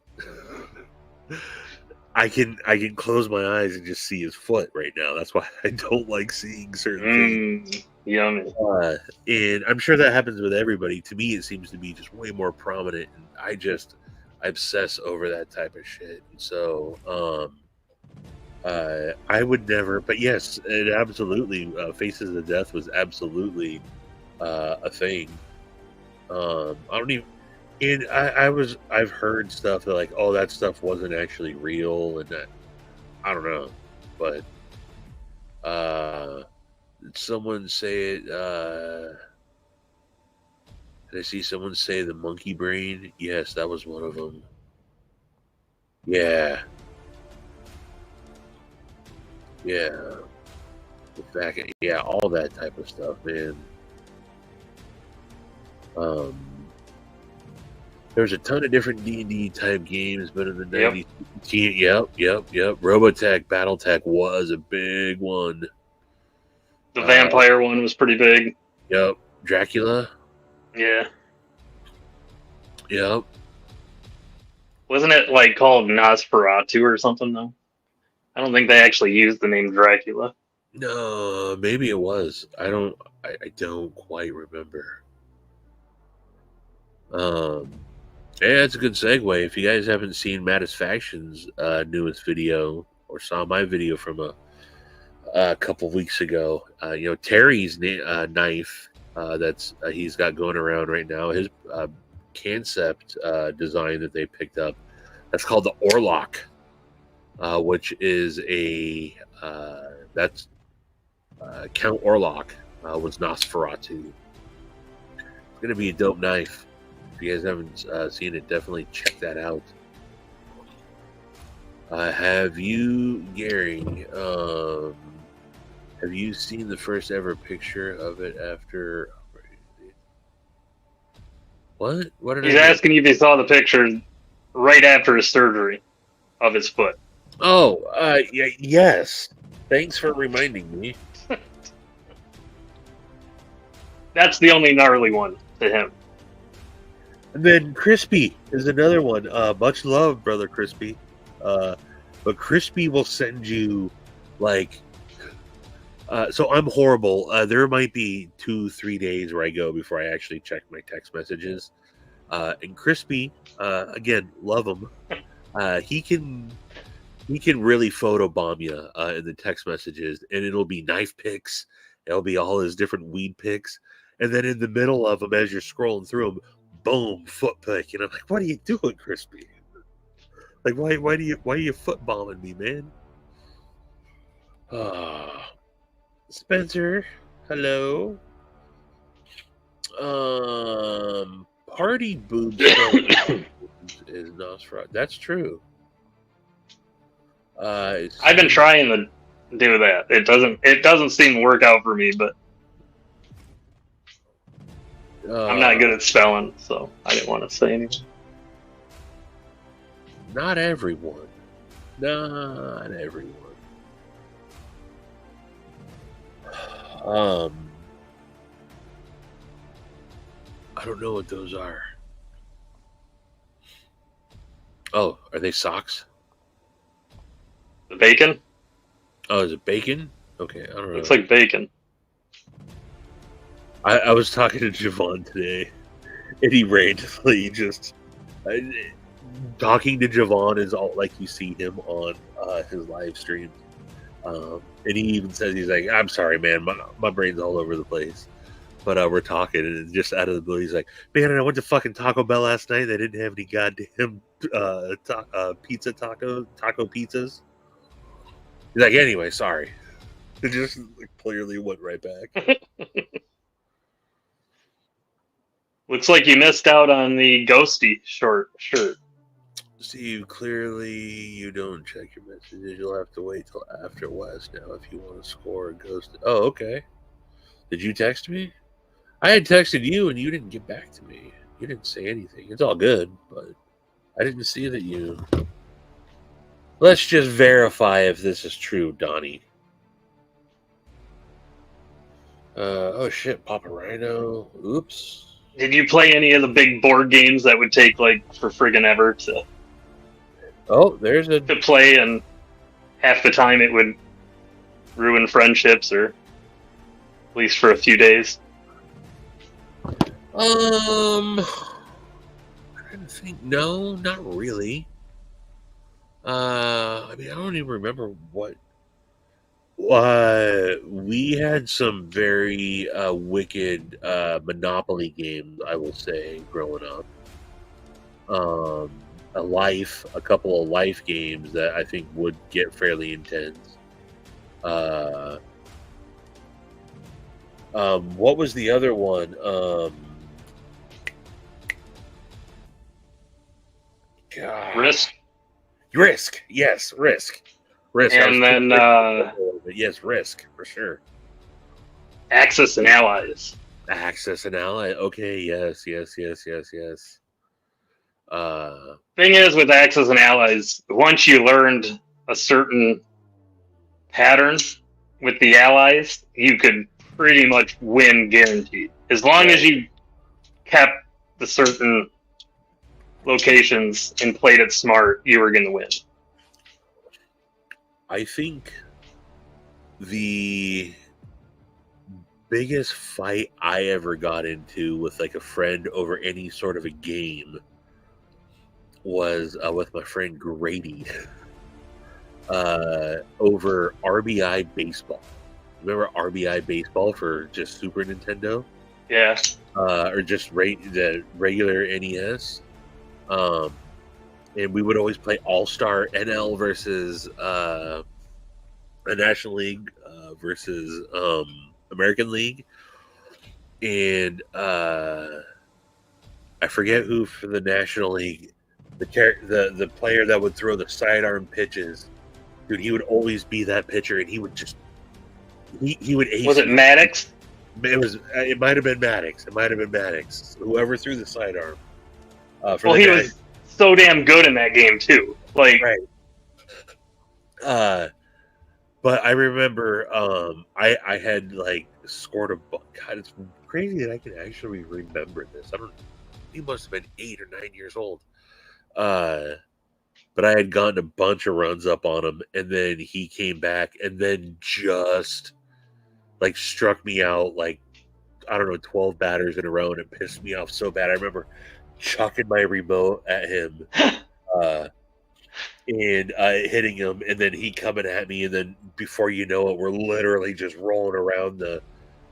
I can close my eyes and just see his foot right now. That's why I don't like seeing certain things. Yummy. And I'm sure that happens with everybody. To me, it seems to be just way more prominent, and I obsess over that type of shit. And so, I would never. But yes, it absolutely. Faces of Death was absolutely a thing. I don't even. And I've heard stuff that like, oh, that stuff wasn't actually real, and that I don't know, but did someone say it? Did I see someone say the monkey brain? Yes, that was one of them. Yeah, the fact, yeah, all that type of stuff, man. There's a ton of different D&D type games, but in the 90s, yep. Robotech, Battletech was a big one. The vampire one was pretty big. Yep. Dracula. Yeah. Yep. Wasn't it like called Nosferatu or something though? I don't think they actually used the name Dracula. No, maybe it was. I don't quite remember. Yeah, it's a good segue. If you guys haven't seen Matisfaction's newest video or saw my video from a couple weeks ago, Terry's knife that's he's got going around right now, his concept design that they picked up, that's called the Orlok, which is that's Count Orlok was Nosferatu. It's gonna be a dope knife. If you guys haven't seen it, definitely check that out. Have you, Gary? Have you seen the first ever picture of it after? What? What did He's asking you if he saw the picture right after his surgery of his foot. Oh, yes. Thanks for reminding me. That's the only gnarly one to him. And then Crispy is another one. Much love, brother Crispy. But Crispy will send you like. So I'm horrible. There might be 2-3 days where I go before I actually check my text messages. And Crispy, again, love him. He can really photobomb you in the text messages, and it'll be knife pics. It'll be all his different weed pics, and then in the middle of them, as you're scrolling through them, boom, foot pic. And I'm like, what are you doing, Crispy? Like, why are you foot bombing me, man? Spencer, hello. Party boobs is Nosferatu. That's true. I've been trying to do that. It doesn't seem to work out for me, but I'm not good at spelling, so I didn't want to say anything. Not everyone. Not everyone. I don't know what those are. Oh, are they socks? The bacon? Oh, is it bacon? Okay, I don't know. Looks like bacon. I was talking to Javon today, and he randomly just talking to Javon is all like you see him on his live stream, and he even says he's like, "I'm sorry, man, my brain's all over the place." But we're talking, and just out of the blue, he's like, "Man, I went to fucking Taco Bell last night. They didn't have any goddamn taco pizzas." He's like, "Anyway, sorry." It just clearly went right back. Looks like you missed out on the Ghosty short shirt. Steve, clearly you don't check your messages. You'll have to wait till after West now if you want to score a ghost. Oh, okay. Did you text me? I had texted you and you didn't get back to me. You didn't say anything. It's all good, but I didn't see that you... Let's just verify if this is true, Donnie. Oh shit, Papa Rhino. Oops. Did you play any of the big board games that would take like for friggin' ever to? Oh, there's a to play, and half the time it would ruin friendships, or at least for a few days. I'm trying to think. No, not really. I mean, I don't even remember what. We had some very wicked Monopoly games, I will say, growing up. A couple of life games that I think would get fairly intense. What was the other one? God. Risk. Yes, Risk. And then yes, Risk for sure. Axis and Allies. Access and Ally. Okay, yes. Thing is, with Axis and Allies, once you learned a certain pattern with the allies, you could pretty much win guaranteed. As long as you kept the certain locations and played it smart, you were going to win. I think the biggest fight I ever got into with like a friend over any sort of a game was with my friend Grady over RBI Baseball. Remember RBI Baseball for just Super Nintendo? Yeah. Or just the regular NES. And we would always play All-Star NL versus a National League versus American League. And I forget who for the National League, the player that would throw the sidearm pitches. Dude, he would always be that pitcher, and he would just he would ace. Was it Maddox? It might have been Maddox. Whoever threw the sidearm. Well, he was so damn good in that game too. Like, right. But I remember I had like scored a. God, it's crazy that I can actually remember this. He must have been 8 or 9 years old. But I had gotten a bunch of runs up on him, and then he came back and then just like struck me out like, I don't know, 12 batters in a row, and it pissed me off so bad. I remember chucking my remote at him and hitting him, and then he coming at me, and then before you know it, we're literally just rolling around the,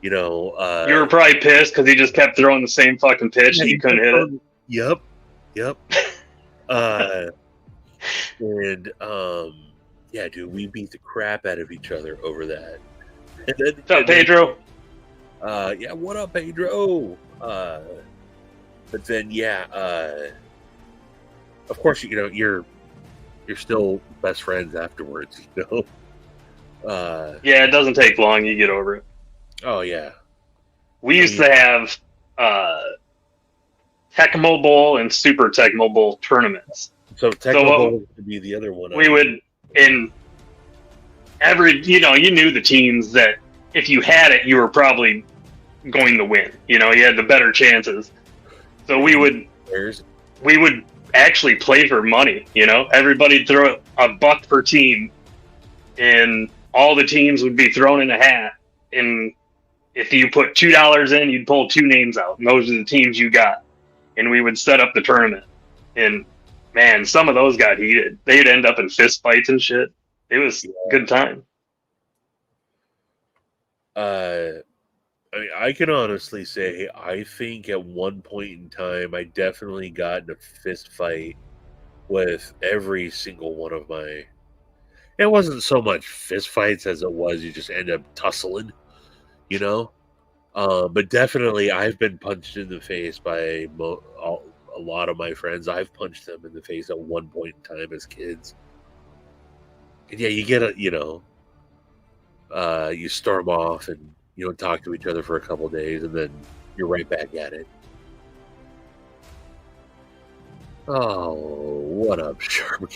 you were probably pissed because he just kept throwing the same fucking pitch and you couldn't hit it. Yep. Yeah, dude, we beat the crap out of each other over that. What's up, Pedro? Yeah, what up, Pedro? But then, of course, you're still best friends afterwards, Yeah, it doesn't take long. You get over it. Oh, yeah. We used to have Tecmo Bowl and Super Tecmo Bowl tournaments. So Tecmo Bowl would be the other one. We would, in every, you knew the teams that if you had it, you were probably going to win. You had the better chances. So we would actually play for money. Everybody'd throw a buck per team, and all the teams would be thrown in a hat. And if you put $2 in, you'd pull 2 names out, and those are the teams you got. And we would set up the tournament. And man, some of those got heated. They'd end up in fist fights and shit. It was a good time. I mean, I can honestly say I think at one point in time I definitely got in a fist fight with every single one of my. It wasn't so much fist fights as it was you just end up tussling, But definitely I've been punched in the face by a lot of my friends. I've punched them in the face at one point in time as kids. And yeah, you get you storm off and you don't talk to each other for a couple of days, and then you're right back at it. Oh, what up, Sharp?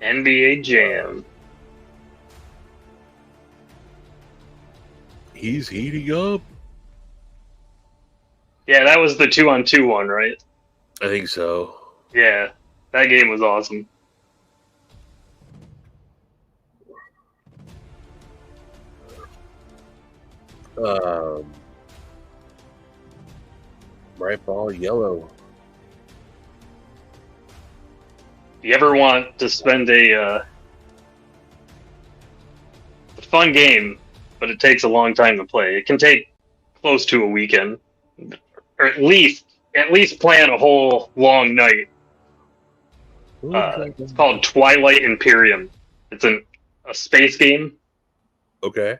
NBA Jam. He's heating up. Yeah, that was the 2-on-2 one, right? I think so. Yeah. That game was awesome. Bright ball yellow. If you ever want to spend a fun game, but it takes a long time to play, it can take close to a weekend, or at least plan a whole long night. It's called Twilight Imperium. It's a space game. Okay.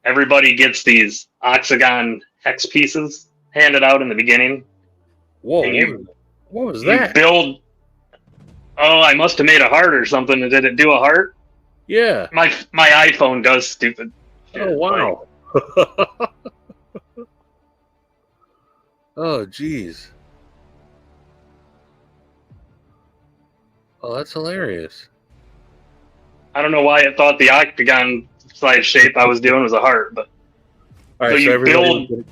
Everybody gets these octagon hex pieces handed out in the beginning. Whoa! And what was you that? build. Oh, I must have made a heart or something. Did it do a heart? Yeah. My iPhone does stupid shit. Oh wow. Oh geez. Oh, that's hilarious. I don't know why it thought the octagon size shape I was doing was a heart, but All so right,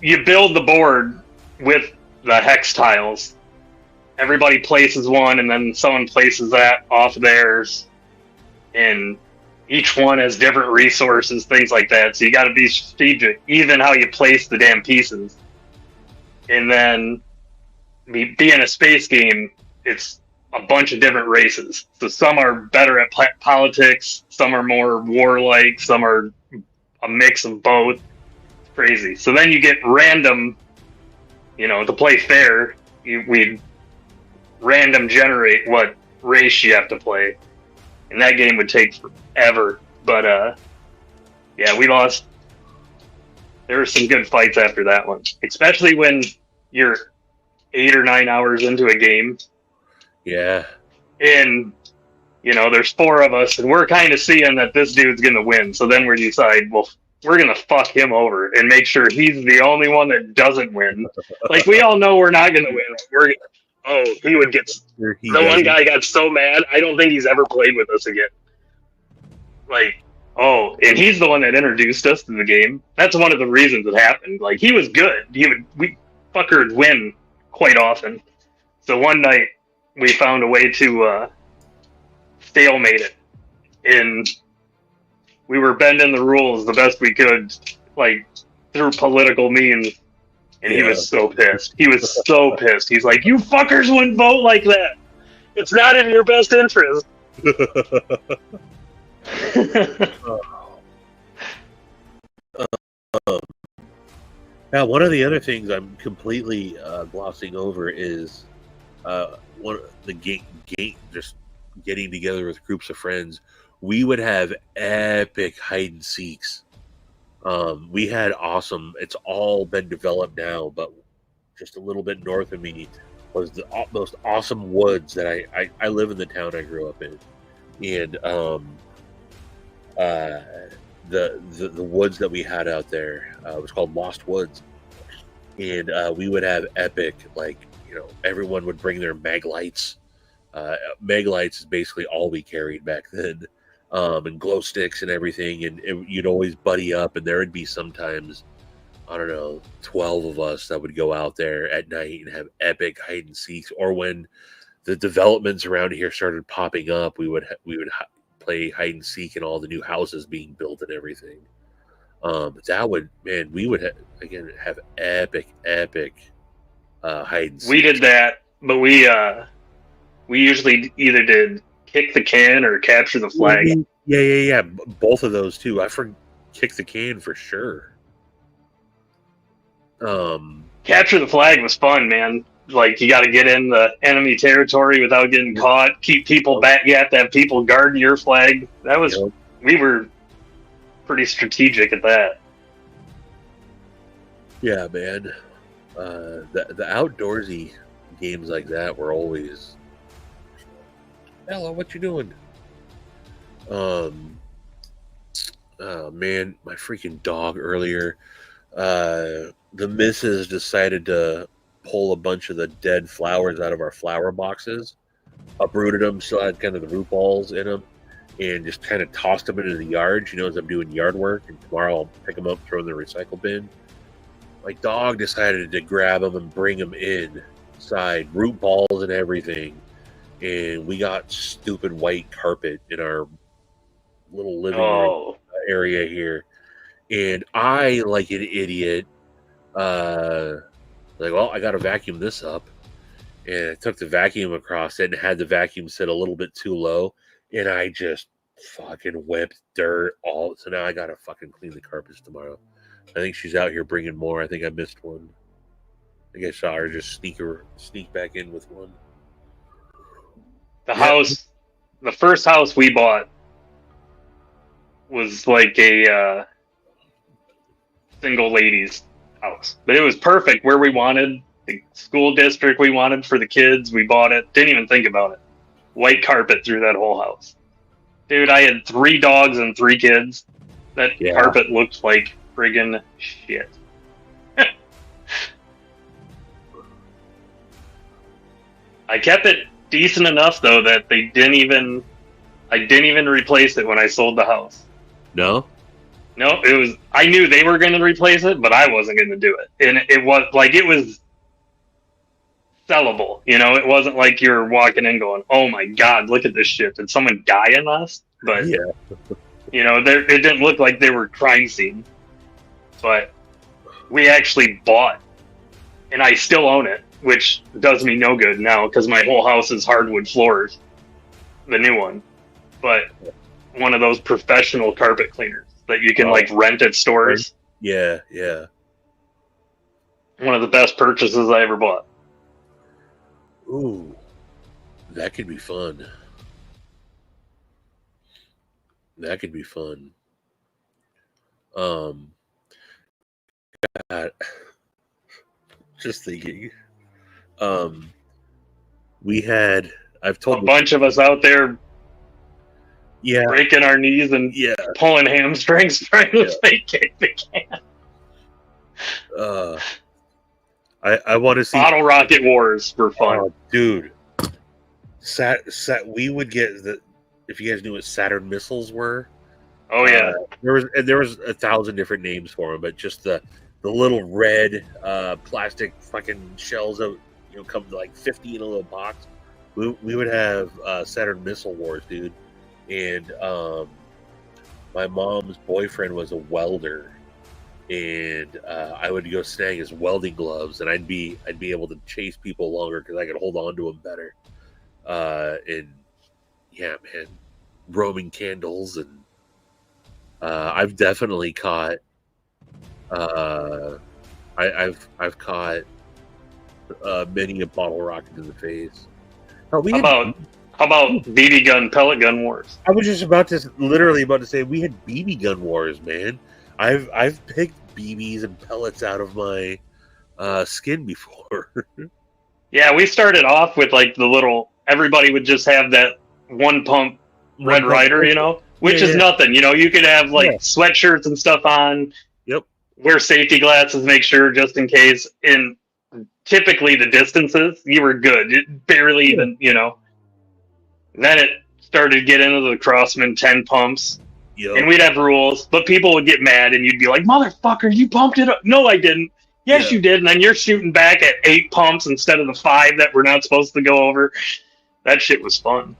you build the board with the hex tiles. Everybody places one, and then someone places that off theirs, and each one has different resources, things like that. So you got to be strategic, even how you place the damn pieces. And then, being a space game, it's a bunch of different races. So some are better at politics, some are more warlike, some are a mix of both. It's crazy. So then you get random, to play fair, we random generate what race you have to play. And that game would take forever. But, yeah, we lost. There were some good fights after that one, especially when you're 8 or 9 hours into a game. Yeah. And, there's 4 of us, and we're kind of seeing that this dude's going to win. So then we decide, well, we're going to fuck him over and make sure he's the only one that doesn't win. Like, we all know we're not going to win. He would get... One guy got so mad, I don't think he's ever played with us again. And he's the one that introduced us to the game. That's one of the reasons it happened. Like, he was good. Fucker would win quite often. So one night, we found a way to stalemate it. And we were bending the rules the best we could, through political means. And he was so pissed. He was so pissed. He's like, you fuckers wouldn't vote like that. It's not in your best interest. Now, one of the other things I'm completely glossing over is one of the game, just getting together with groups of friends. We would have epic hide and seeks. We had awesome. It's all been developed now, but just a little bit north of me was the most awesome woods that I live in the town I grew up in, and the woods that we had out there was called Lost Woods, and we would have epic, everyone would bring their mag lights. Mag lights is basically all we carried back then, and glow sticks and everything, and you'd always buddy up, and there would be sometimes, I don't know, 12 of us that would go out there at night and have epic hide and seeks. Or when the developments around here started popping up, we would play hide and seek in all the new houses being built and everything. We would have epic hide and seek. We did that, but we usually either did kick the can or capture the flag. Yeah. Both of those too. I kick the can for sure. Capture the flag was fun, man. Like, you got to get in the enemy territory without getting caught. Keep people back. You have to have people guarding your flag. That was We were pretty strategic at that. Yeah, man. The outdoorsy games like that were always. Hello, what you doing? Oh man, my freaking dog earlier. The missus decided to pull a bunch of the dead flowers out of our flower boxes, uprooted them, still had kind of the root balls in them, and just kind of tossed them into the yard. She knows I'm doing yard work, and tomorrow I'll pick them up, throw in the recycle bin. My dog decided to grab them and bring them inside, root balls and everything. and we got stupid white carpet in our little living room area here. And I, like an idiot, well, I got to vacuum this up. And I took the vacuum across it and had the vacuum sit a little bit too low. And I just fucking whipped dirt all. So now I got to fucking clean the carpets tomorrow. I think she's out here bringing more. I think I missed one. I think I saw her just sneak back in with one. The first house we bought was like a single ladies house, but it was perfect where we wanted, the school district we wanted for the kids. We bought it, didn't even think about it. White carpet through that whole house. Dude, I had 3 dogs and 3 kids. That carpet looked like friggin' shit. I kept it decent enough though that I didn't even replace it when I sold the house. No, it was, I knew they were going to replace it, but I wasn't going to do it. And it was sellable, it wasn't like you're walking in going, oh my God, look at this shit. Did someone die in this? But yeah. It didn't look like they were crime scene, but we actually bought, and I still own it, which does me no good now because my whole house is hardwood floors, the new one. But one of those professional carpet cleaners that you can rent at stores. Yeah. One of the best purchases I ever bought. Ooh, that could be fun. God, just thinking. I've told a bunch of us out there breaking our knees and pulling hamstrings trying to vacate the can. I want to see bottle rocket wars for fun. Oh, dude. We would get if you guys knew what Saturn missiles were. Oh yeah. There was 1,000 different names for them, but just the little red plastic fucking shells that come to like 50 in a little box. We would have Saturn missile wars, dude. And my mom's boyfriend was a welder, and I would go snag his welding gloves, and I'd be able to chase people longer because I could hold on to them better. And yeah, man, Roman candles, and I've definitely caught. I've caught many a bottle rocket in the face. How about BB gun, pellet gun wars? I was just literally about to say we had BB gun wars, man. I've picked BBs and pellets out of my skin before. Yeah, we started off with like the little. Everybody would just have that one pump Red Ryder, which is nothing. You could have sweatshirts and stuff on. Yep. Wear safety glasses, make sure just in case. And typically the distances, you were good. It barely even, Then it started to get into the Crossman 10 pumps. Yep. And we'd have rules, but people would get mad and you'd be like, motherfucker, you pumped it up. No, I didn't. Yes, you did. And then you're shooting back at 8 pumps instead of the 5 that we're not supposed to go over. That shit was fun.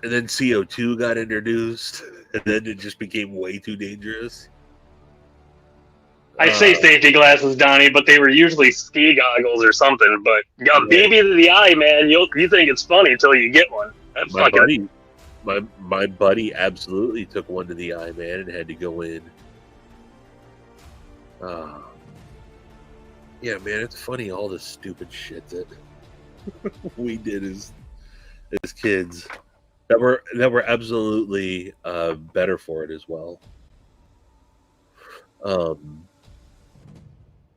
And then CO2 got introduced, and then it just became way too dangerous. I say safety glasses, Donnie, but they were usually ski goggles or something. But got BB to the eye, man. You think it's funny until you get one. My buddy absolutely took one to the eye, man, and had to go in. Yeah, man, it's funny all the stupid shit that we did as kids that were absolutely better for it as well.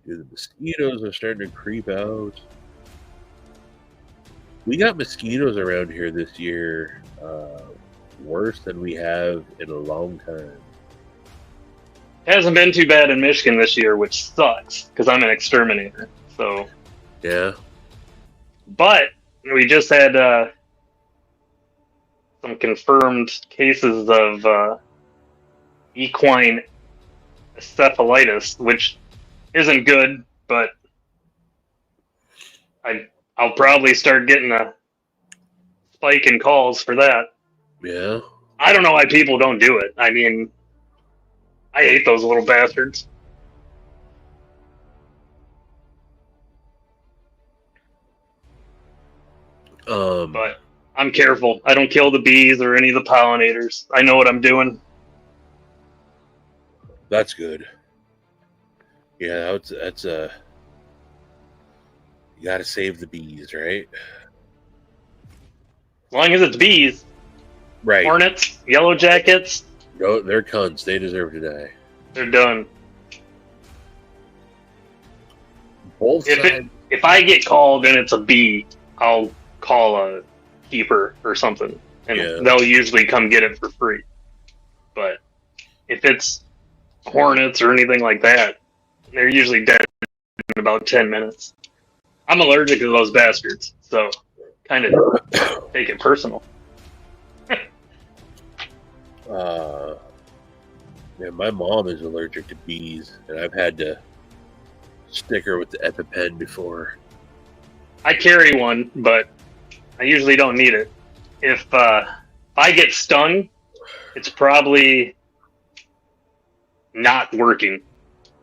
The mosquitoes are starting to creep out. We got mosquitoes around here this year worse than we have in a long time. It hasn't been too bad in Michigan this year, which sucks because I'm an exterminator. So yeah, but we just had some confirmed cases of equine encephalitis, which isn't good, but I'll probably start getting spike in calls for that. Yeah. I don't know why people don't do it. I mean, I hate those little bastards. But I'm careful. I don't kill the bees or any of the pollinators. I know what I'm doing. That's good. Yeah, that's you got to save the bees, right? As long as it's bees. Right. Hornets, yellow jackets. No, they're cunts. They deserve to die. They're done. Both sides. If I get called and it's a bee, I'll call a keeper or something, and they'll usually come get it for free. But if it's hornets or anything like that, they're usually dead in about 10 minutes. I'm allergic to those bastards, so kind of take it personal. Yeah, my mom is allergic to bees, and I've had to stick her with the EpiPen before. I carry one, but I usually don't need it. If I get stung, it's probably not working.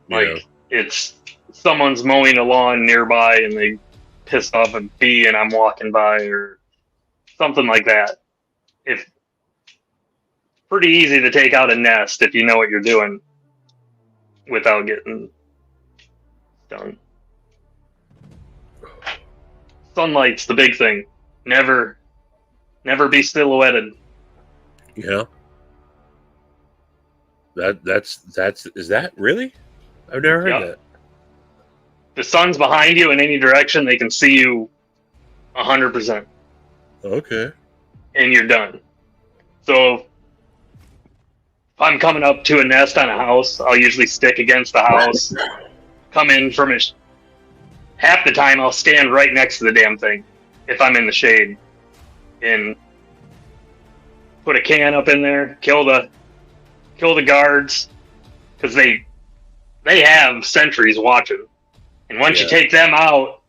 Like, it's someone's mowing a lawn nearby and they pissed off a bee and I'm walking by or something like that. It's pretty easy to take out a nest if you know what you're doing without getting stung. Sunlight's the big thing. Never be silhouetted. Yeah. That's is that really? I've never heard that. The sun's behind you in any direction, they can see you 100%. Okay. And you're done. So if I'm coming up to a nest on a house, I'll usually stick against the house, come in from it. Half the time I'll stand right next to the damn thing if I'm in the shade and put a can up in there, kill the guards, because they have sentries watching. And once you take them out,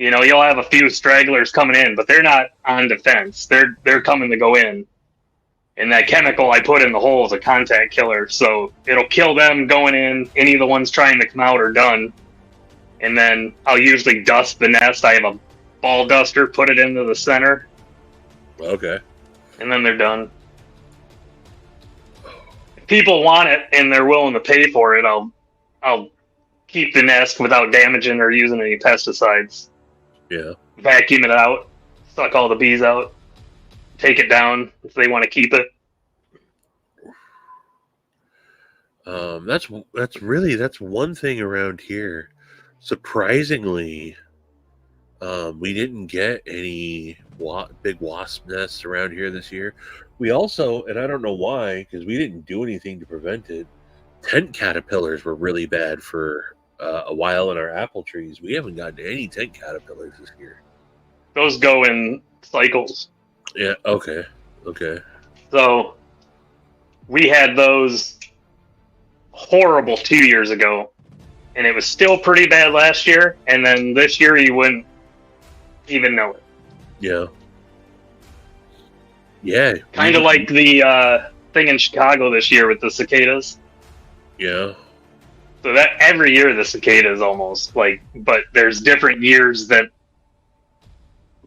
you know, you'll have a few stragglers coming in, but they're not on defense. They're coming to go in. And that chemical I put in the hole is a contact killer, so it'll kill them going in. Any of the ones trying to come out are done. And then I'll usually dust the nest. I have a ball duster, put it into the center. Okay. And then they're done. If people want it and they're willing to pay for it, I'll keep the nest without damaging or using any pesticides. Yeah. Vacuum it out, suck all the bees out, take it down if they want to keep it. That's one thing around here. Surprisingly, we didn't get any big wasp nests around here this year. We also, and I don't know why, because we didn't do anything to prevent it, tent caterpillars were really bad for a while in our apple trees. We haven't gotten any tent caterpillars this year. Those go in cycles. Yeah, okay. So we had those horrible 2 years ago, and it was still pretty bad last year, and then this year you wouldn't even know it. Yeah. Yeah. Kind of like the thing in Chicago this year with the cicadas. Yeah. So that every year the cicadas almost, like, but there's different years that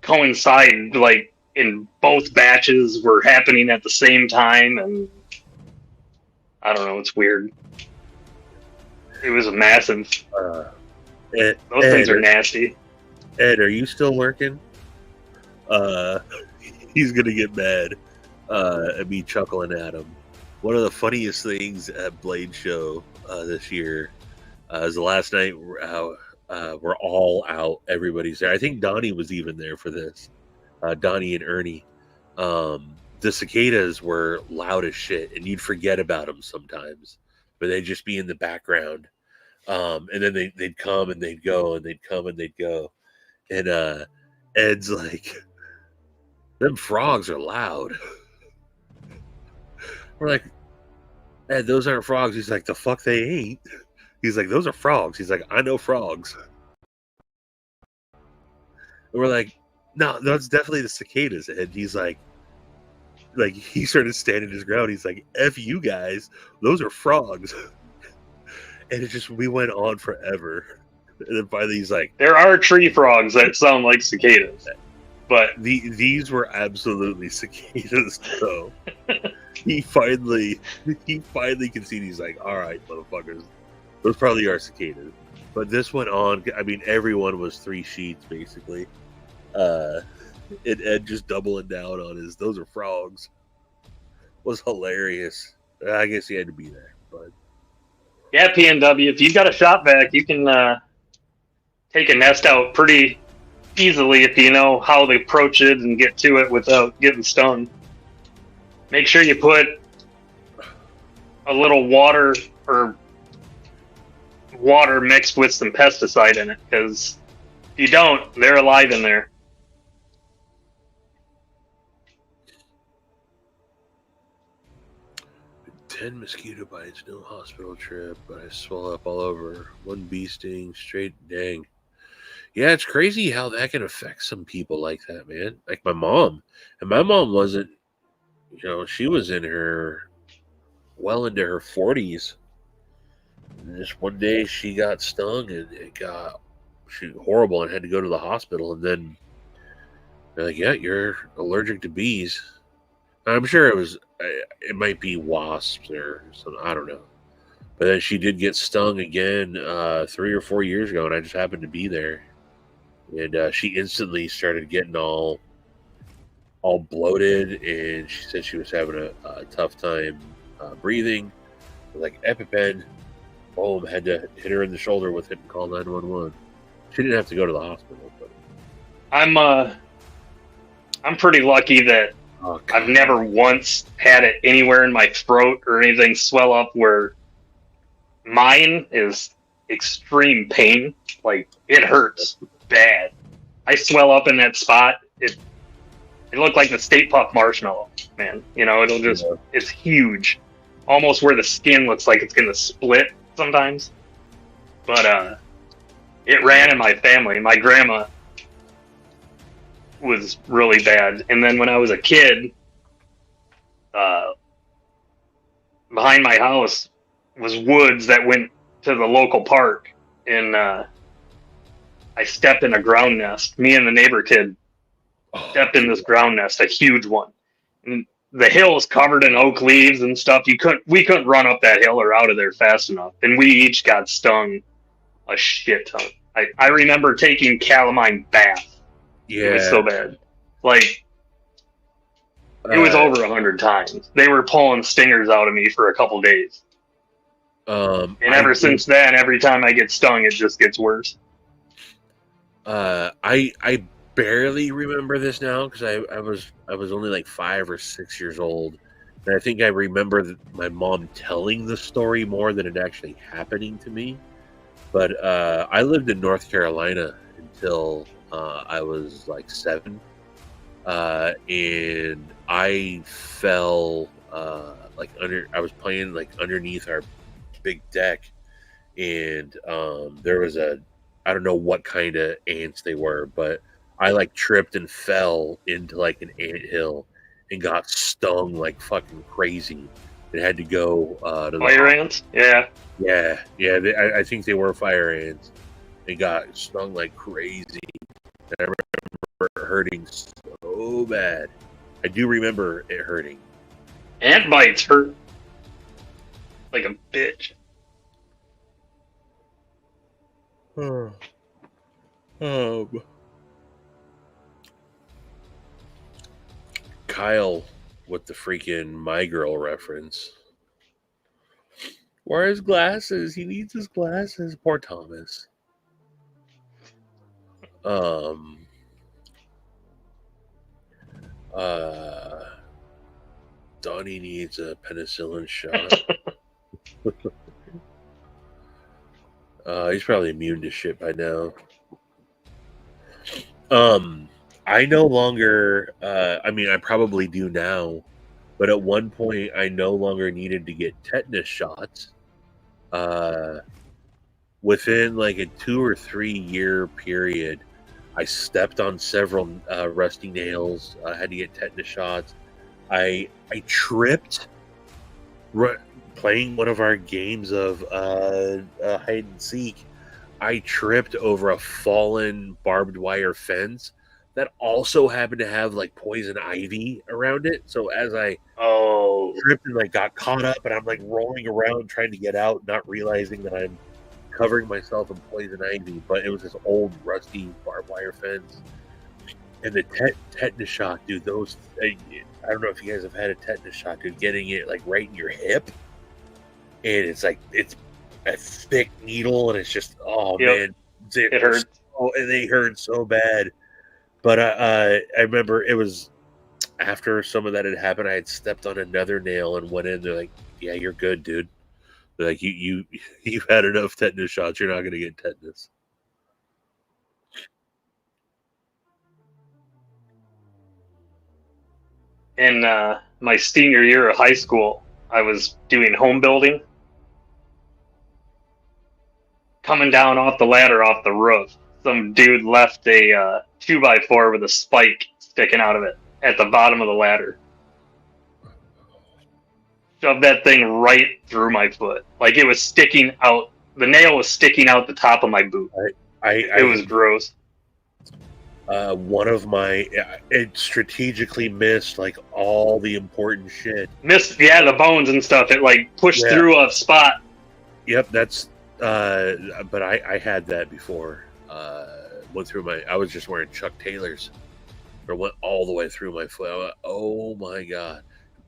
coincide, like, in both batches were happening at the same time, and I don't know, it's weird. It was a massive. Those things are nasty. Ed, are you still working? He's gonna get mad at me chuckling at him. One of the funniest things at Blade Show this year is the last night we're all out. Everybody's there. I think Donnie was even there for this. Donnie and Ernie. The cicadas were loud as shit, and you'd forget about them sometimes, but they'd just be in the background. And then they'd come and they'd go, and they'd come and they'd go. And Ed's like, them frogs are loud. We're like, Ed, those aren't frogs. He's like, the fuck they ain't. He's like, those are frogs. He's like, I know frogs. And we're like, No, that's definitely the cicadas. And he's like he started standing his ground. He's like, "F you guys, those are frogs." And it just we went on forever. And then finally he's like, There are tree frogs that sound like cicadas, but these were absolutely cicadas though. he finally conceded. He's like, "All right, motherfuckers, those probably are cicadas." But this went on. I mean, everyone was 3 sheets basically. And Ed just doubling down on his "those are frogs" was hilarious. I guess he had to be there, but yeah, PNW. If you've got a shop vac, you can take a nest out pretty easily if you know how to approach it and get to it without getting stung. Make sure you put a little water mixed with some pesticide in it, because if you don't, they're alive in there. 10 mosquito bites, no hospital trip, but I swell up all over. 1 bee sting, straight dang. Yeah, it's crazy how that can affect some people like that, man. Like my mom. And my mom wasn't, she was into her 40s. And just one day she got stung and it got horrible and had to go to the hospital. And then they're like, "Yeah, you're allergic to bees." I'm sure it might be wasps or something. I don't know. But then she did get stung again 3 or 4 years ago, and I just happened to be there. And she instantly started getting all bloated, and she said she was having a tough time breathing. Like EpiPen, boom, had to hit her in the shoulder with it and call 911. She didn't have to go to the hospital. But I'm pretty lucky that I've never once had it anywhere in my throat or anything swell up, where mine is extreme pain. Like, it hurts bad. I swell up in that spot. It looked like the Stay Puft Marshmallow, man. It'll just, it's huge. Almost where the skin looks like it's going to split sometimes. But it ran in my family. My grandma was really bad. And then when I was a kid, behind my house was woods that went to the local park, and I stepped in a ground nest. Me and the neighbor kid stepped in this ground nest, a huge one. And the hill was covered in oak leaves and stuff. We couldn't run up that hill or out of there fast enough. And we each got stung a shit ton. I remember taking calamine bath. Yeah. It was so bad. Like, it was over 100 times. They were pulling stingers out of me for a couple days. And ever since then, every time I get stung, it just gets worse. I barely remember this now because I was only like 5 or 6 years old, and I think I remember my mom telling the story more than it actually happening to me. But I lived in North Carolina until I was like 7, and I fell I was playing like underneath our big deck, and there was I don't know what kind of ants they were, but I like tripped and fell into like an anthill and got stung like fucking crazy and had to go to fire ants. Yeah. I think they were fire ants. They got stung like crazy. And I remember it hurting so bad. I do remember it hurting. Ant bites hurt like a bitch. Kyle with the freaking My Girl reference. Where are his glasses? He needs his glasses. Poor Thomas. Donnie needs a penicillin shot. He's probably immune to shit by now. I no longer, I probably do now, but at one point I no longer needed to get tetanus shots. Within like a 2 or 3 year period, I stepped on several rusty nails. I had to get tetanus shots. I tripped playing one of our games of hide and seek. I tripped over a fallen barbed wire fence that also happened to have like poison ivy around it. So as I tripped and like got caught up, and I'm like rolling around trying to get out, not realizing that I'm covering myself in poison ivy. But it was this old rusty barbed wire fence. And the tetanus shot, dude, those, I don't know if you guys have had a tetanus shot, dude, getting it like right in your hip. And it's like, it's a thick needle, and it's just, man. It hurts. They hurt so bad. But I remember it was after some of that had happened, I had stepped on another nail and went in. They're like, yeah, you're good, dude. They're like, you've had enough tetanus shots. You're not going to get tetanus. In my senior year of high school, I was doing home building. Coming down off the ladder off the roof, some dude left a 2x4 with a spike sticking out of it at the bottom of the ladder. Shoved that thing right through my foot. Like it was sticking out. The nail was sticking out the top of my boot. It was gross. One of my, it strategically missed like all the important shit. Missed, the bones and stuff. It like pushed through a spot. Yep, that's. But I had that before. Went through I was just wearing Chuck Taylors. But went all the way through my foot. I went, oh my god,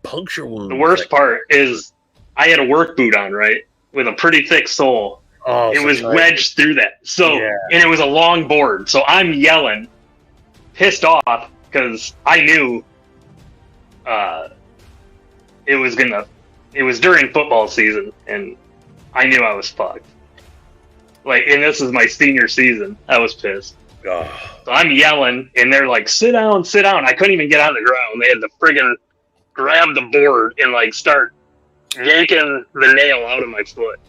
puncture wound. The worst part is I had a work boot on, right, with a pretty thick sole. Oh, it was wedged through that. So, and it was a long board. So I'm yelling, pissed off because I knew it was during football season, and I knew I was fucked. Like, and this is my senior season. I was pissed. Oh. So I'm yelling, and they're like, sit down, sit down. I couldn't even get on the ground. They had to friggin' grab the board and like start yanking the nail out of my foot.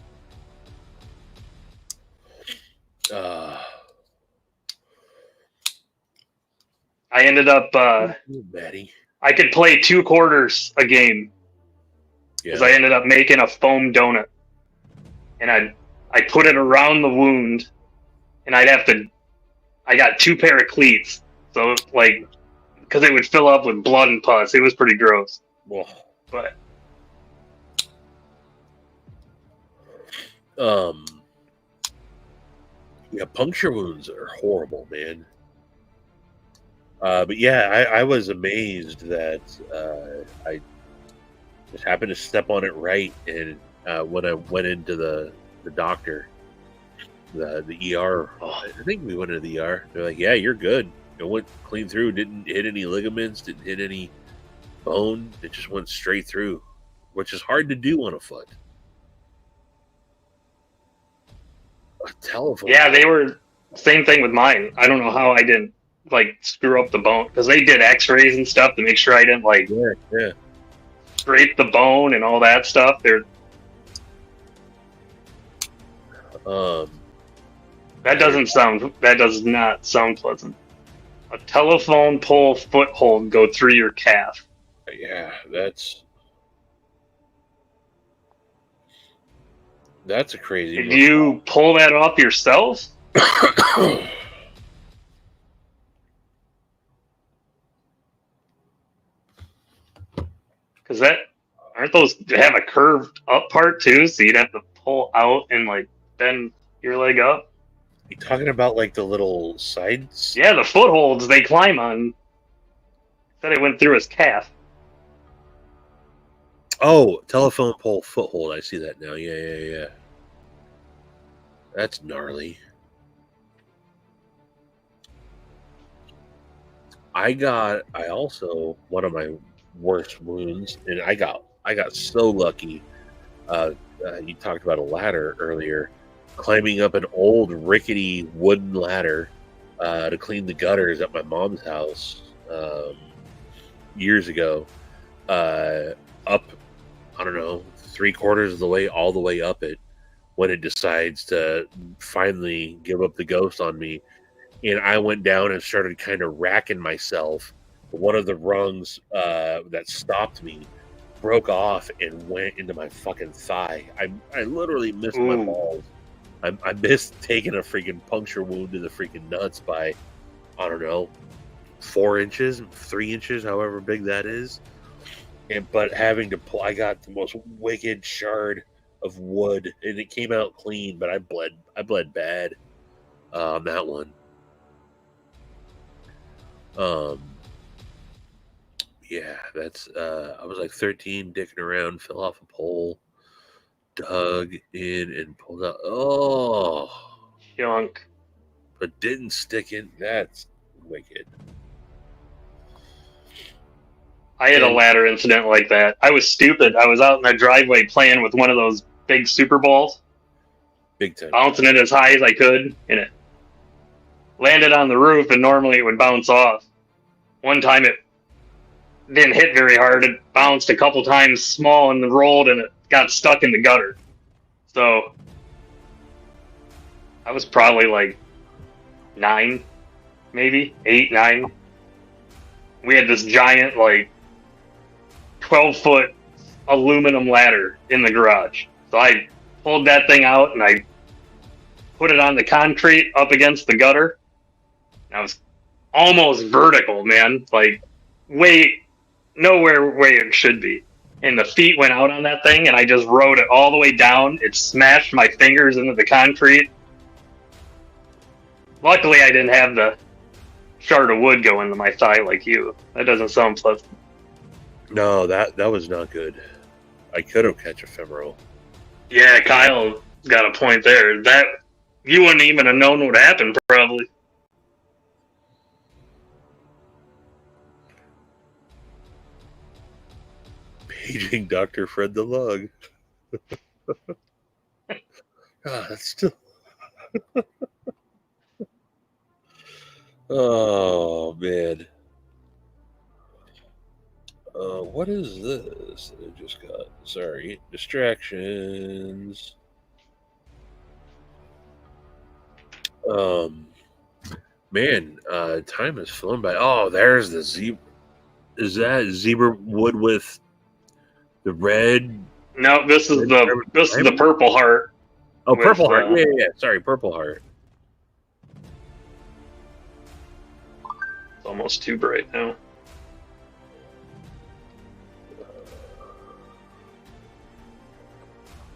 I ended up I could play 2 quarters a game because I ended up making a foam donut, and I put it around the wound, and I got 2 pair of cleats, so like because it would fill up with blood and pus. It was pretty gross. But puncture wounds are horrible, man. But yeah, I was amazed that I just happened to step on it right, and when I went into the doctor, the ER, I think we went into the ER. They're like, "Yeah, you're good. It went clean through. Didn't hit any ligaments. Didn't hit any bone. It just went straight through," which is hard to do on a foot. A telephone. Yeah, they were same thing with mine. I don't know how I didn't like screw up the bone because they did X-rays and stuff to make sure I didn't like scrape the bone and all that stuff. That does not sound pleasant. A telephone pole foothold go through your calf. Yeah, that's a crazy. Did you pull that off yourself? Because aren't those have a curved up part too? So you'd have to pull out and like bend your leg up. You talking about like the little sides? Yeah, the footholds they climb on. Said it went through his calf. Oh, telephone pole foothold. I see that now. Yeah. That's gnarly. I also, one of my worst wounds, and I got so lucky. You talked about a ladder earlier. Climbing up an old rickety wooden ladder to clean the gutters at my mom's house years ago. Up, I don't know, 3/4 of the way, all the way up it, when it decides to finally give up the ghost on me, and I went down and started kind of racking myself. One of the rungs that stopped me broke off and went into my fucking thigh. I literally missed my Ooh. balls. I missed taking a freaking puncture wound to the freaking nuts by, I don't know, 4 inches, 3 inches, however big that is. But having to pull, I got the most wicked shard of wood, and it came out clean, but I bled bad on that one. Yeah, that's I was like 13, dicking around, fell off a pole, dug in and pulled out. Oh, Junk. but didn't stick in. That's wicked. I had a ladder incident like that. I was stupid. I was out in the driveway playing with one of those big super balls, Big time. bouncing it as high as I could, and it landed on the roof, and normally it would bounce off. One time it didn't hit very hard. It bounced a couple times small and rolled, and it got stuck in the gutter. So I was probably like 9, maybe 8, 9. We had this giant, like, 12-foot aluminum ladder in the garage. So I pulled that thing out and I put it on the concrete up against the gutter. I was almost vertical, man. Like, nowhere where it should be. And the feet went out on that thing, and I just rode it all the way down. It smashed my fingers into the concrete. Luckily, I didn't have the shard of wood go into my thigh like you. That doesn't sound pleasant. No, that was not good. I could have catch a femoral. Yeah, Kyle's got a point there. That you wouldn't even have known what happened, probably. Paging Dr. Fred the Lug. God, that's still. Oh, man. What is this that I just got? Sorry. Distractions. Man, time has flown by. Oh, there's the zebra. Is that zebra wood with the red? No, this is the purple heart. Oh, purple heart. Yeah. Sorry, purple heart. It's almost too bright now.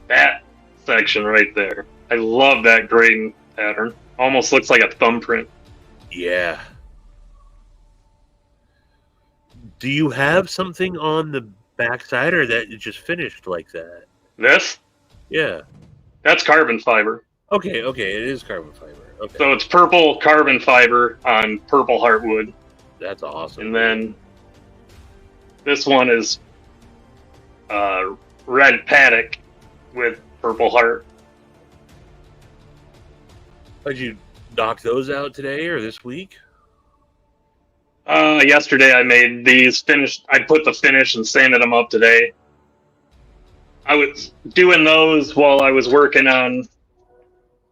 That section right there. I love that grading pattern. Almost looks like a thumbprint. Yeah. Do you have something on the backside, or that it just finished like that? This? Yeah. That's carbon fiber. Okay, it is carbon fiber. Okay. So it's purple carbon fiber on purple heartwood. That's awesome. And then this one is red paddock with purple heart. Did you knock those out today or this week? Yesterday I made these finished. I put the finish and sanded them up today. I was doing those while I was working on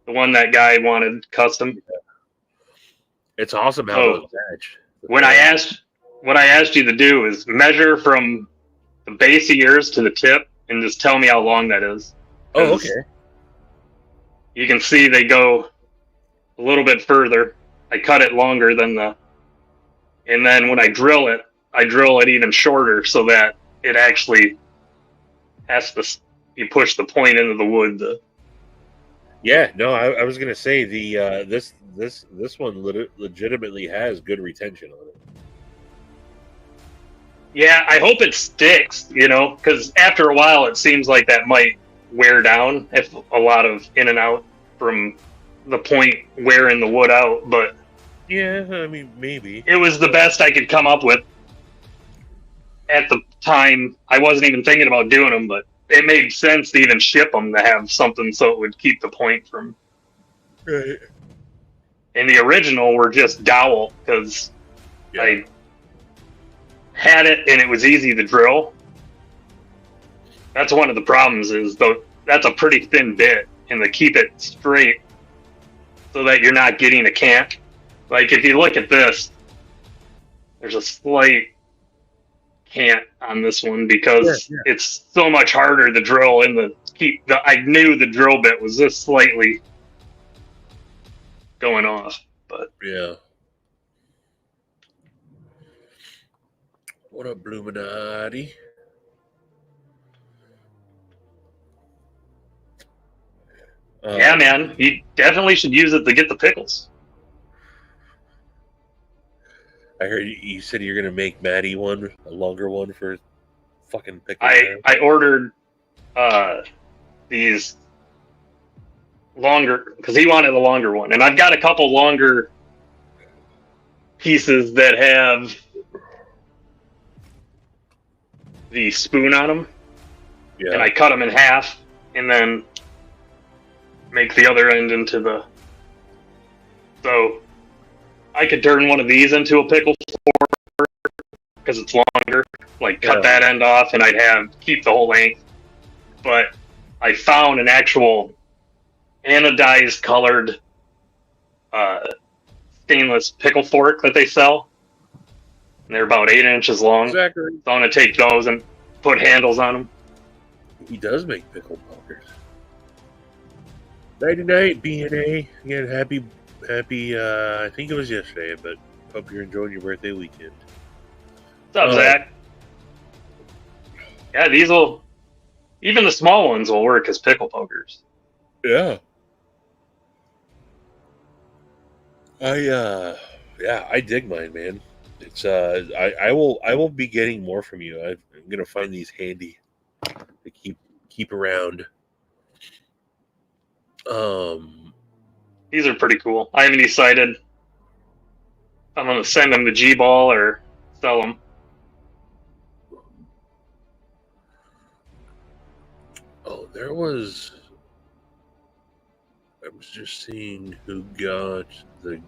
the one that guy wanted custom. It's awesome how those match. What I asked you to do is measure from the base of yours to the tip and just tell me how long that is. Oh, okay. You can see they go a little bit further. I cut it longer than and then when I drill it even shorter so that it actually has to, you push the point into the wood. Yeah, no, I was gonna say the this one legitimately has good retention on it. Yeah, I hope it sticks, because after a while it seems like that might wear down if a lot of in and out from the point wearing the wood out, but yeah, I mean, maybe. It was the best I could come up with at the time. I wasn't even thinking about doing them, but it made sense to even ship them to have something so it would keep the point from. Right. And the original were just dowel because I had it and it was easy to drill. That's one of the problems is that's a pretty thin bit, and to keep it straight so that you're not getting a cant Like if you look at this, there's a slight cant on this one because it's so much harder to drill in the keep. I knew the drill bit was just slightly going off, but Yeah. What up, Bluminati? Yeah, man, you definitely should use it to get the pickles. I heard you said you're gonna make Maddie one, a longer one for fucking pickle. I ordered these longer because he wanted a longer one, and I've got a couple longer pieces that have the spoon on them, and I cut them in half, and then make the other end into the. So I could turn one of these into a pickle fork because it's longer. Like cut that end off, and I'd keep the whole length. But I found an actual anodized colored stainless pickle fork that they sell. And they're about 8 inches long. Exactly. So I'm gonna take those and put handles on them. He does make pickle pokers. Nighty night, BNA. Again, happy. I think it was yesterday, but hope you're enjoying your birthday weekend. What's up, Zach? Yeah, these will. Even the small ones will work as pickle pokers. Yeah. I dig mine, man. It's I will be getting more from you. I'm gonna find these handy to keep around. These are pretty cool. I haven't decided if I'm gonna send them to G-Ball or sell them. Oh, I was just seeing who got the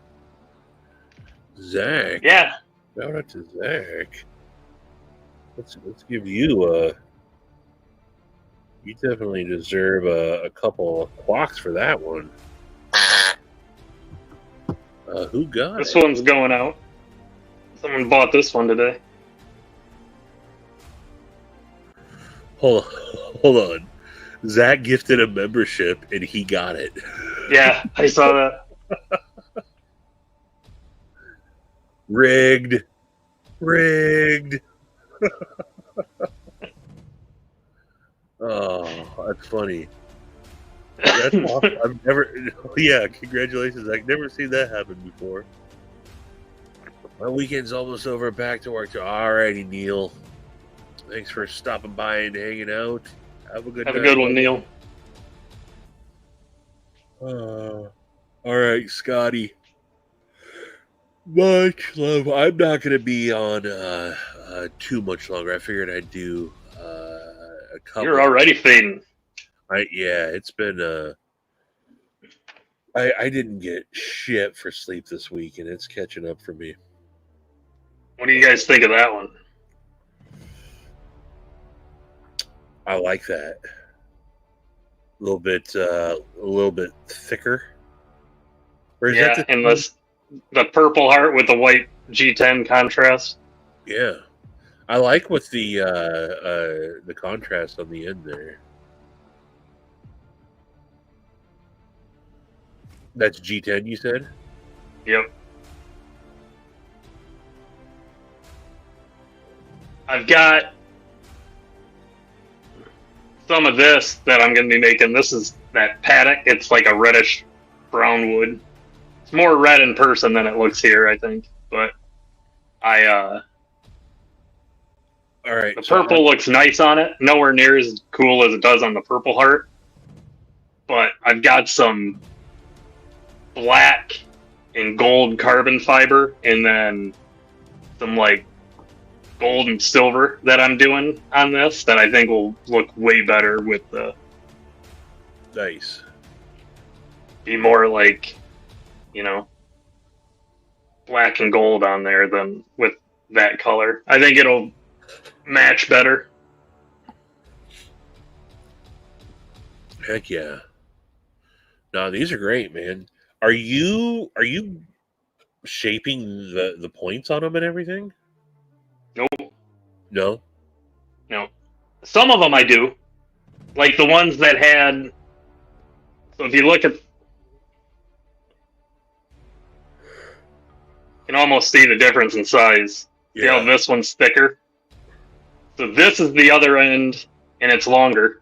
Zach. Yeah. Shout out to Zach. Let's give you you definitely deserve a couple of quacks for that one. Who got this it? one's going out. Someone bought this one today. Hold on. Zach gifted a membership and he got it. Yeah, I saw that. Rigged. Oh, that's funny. That's awesome. I've never. Yeah, congratulations. I've never seen that happen before. My weekend's almost over. Back to work. Alrighty, Neil. Thanks for stopping by and hanging out. Have a good night. Have a good one, Neil. All right, Scotty. Much love. I'm not going to be on too much longer. I figured I'd do a couple. You're already fading. It's been I didn't get shit for sleep this week, and it's catching up for me. What do you guys think of that one? I like that. A little bit thicker. Or is that and the purple heart with the white G10 contrast. Yeah, I like with the contrast on the end there. That's G10, you said? Yep. I've got some of this that I'm going to be making. This is that paddock. It's like a reddish brown wood. It's more red in person than it looks here, I think. But all right. The purple looks nice on it. Nowhere near as cool as it does on the purple heart. But I've got some black and gold carbon fiber, and then some like gold and silver that I'm doing on this that I think will look way better with the. Nice. Be more like, black and gold on there than with that color. I think it'll match better. Heck yeah. No, these are great, man. Are you shaping the points on them and everything? Nope. No. No. Some of them I do. Like the ones that had. So if you look at. You can almost see the difference in size. See how this one's thicker? So this is the other end, and it's longer.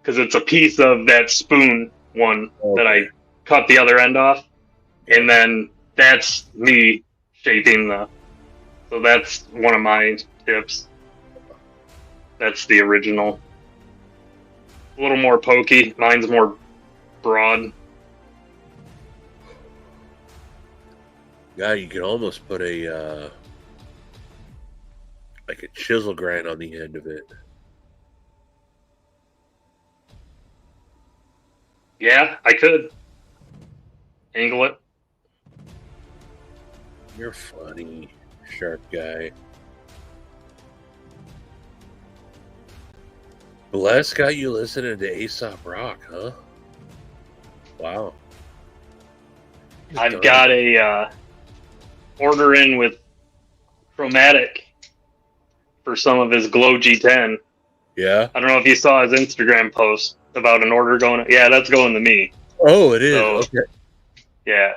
Because it's a piece of that spoon one that I cut the other end off. And then that's me shaping the. So that's one of my tips. That's the original. A little more pokey. Mine's more broad. Yeah, you can almost put a like a chisel grind on the end of it. Yeah, I could. Angle it. You're funny, sharp guy. Bless got you listening to Aesop Rock, huh? Wow. I've got a order in with Chromatic for some of his Glow G10. Yeah. I don't know if you saw his Instagram post about an order going. Yeah, that's going to me. Oh, it is. So, okay. Yeah.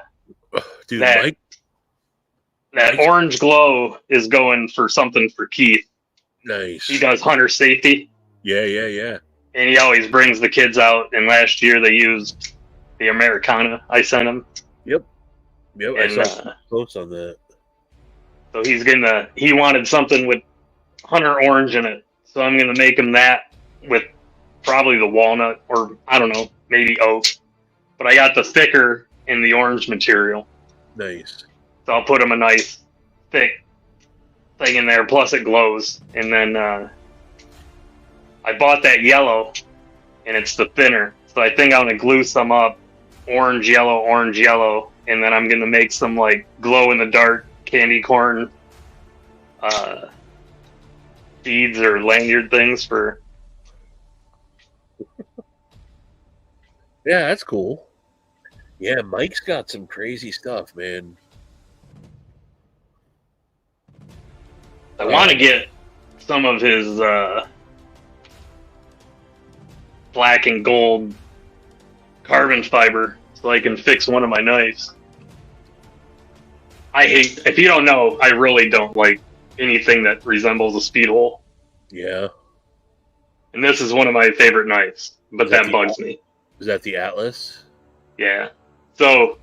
Dude, that orange glow is going for something for Keith. Nice. He does hunter safety. Yeah. And he always brings the kids out. And last year they used the Americana I sent him. Yep. And, I saw posts on that. So he wanted something with hunter orange in it. So I'm gonna make him that with probably the walnut or I don't know, maybe oak. But I got the thicker in the orange material. Nice. So I'll put him a nice thick thing in there. Plus it glows. And then I bought that yellow, and it's the thinner. So I think I'm gonna glue some up, orange yellow, and then I'm gonna make some like glow in the dark candy corn beads or lanyard things for. Yeah, that's cool. Yeah, Mike's got some crazy stuff, man. I want to get some of his black and gold carbon fiber so I can fix one of my knives. If you don't know, I really don't like anything that resembles a speed hole. Yeah. And this is one of my favorite knives, but that bugs me. Is that the Atlas? Yeah. So,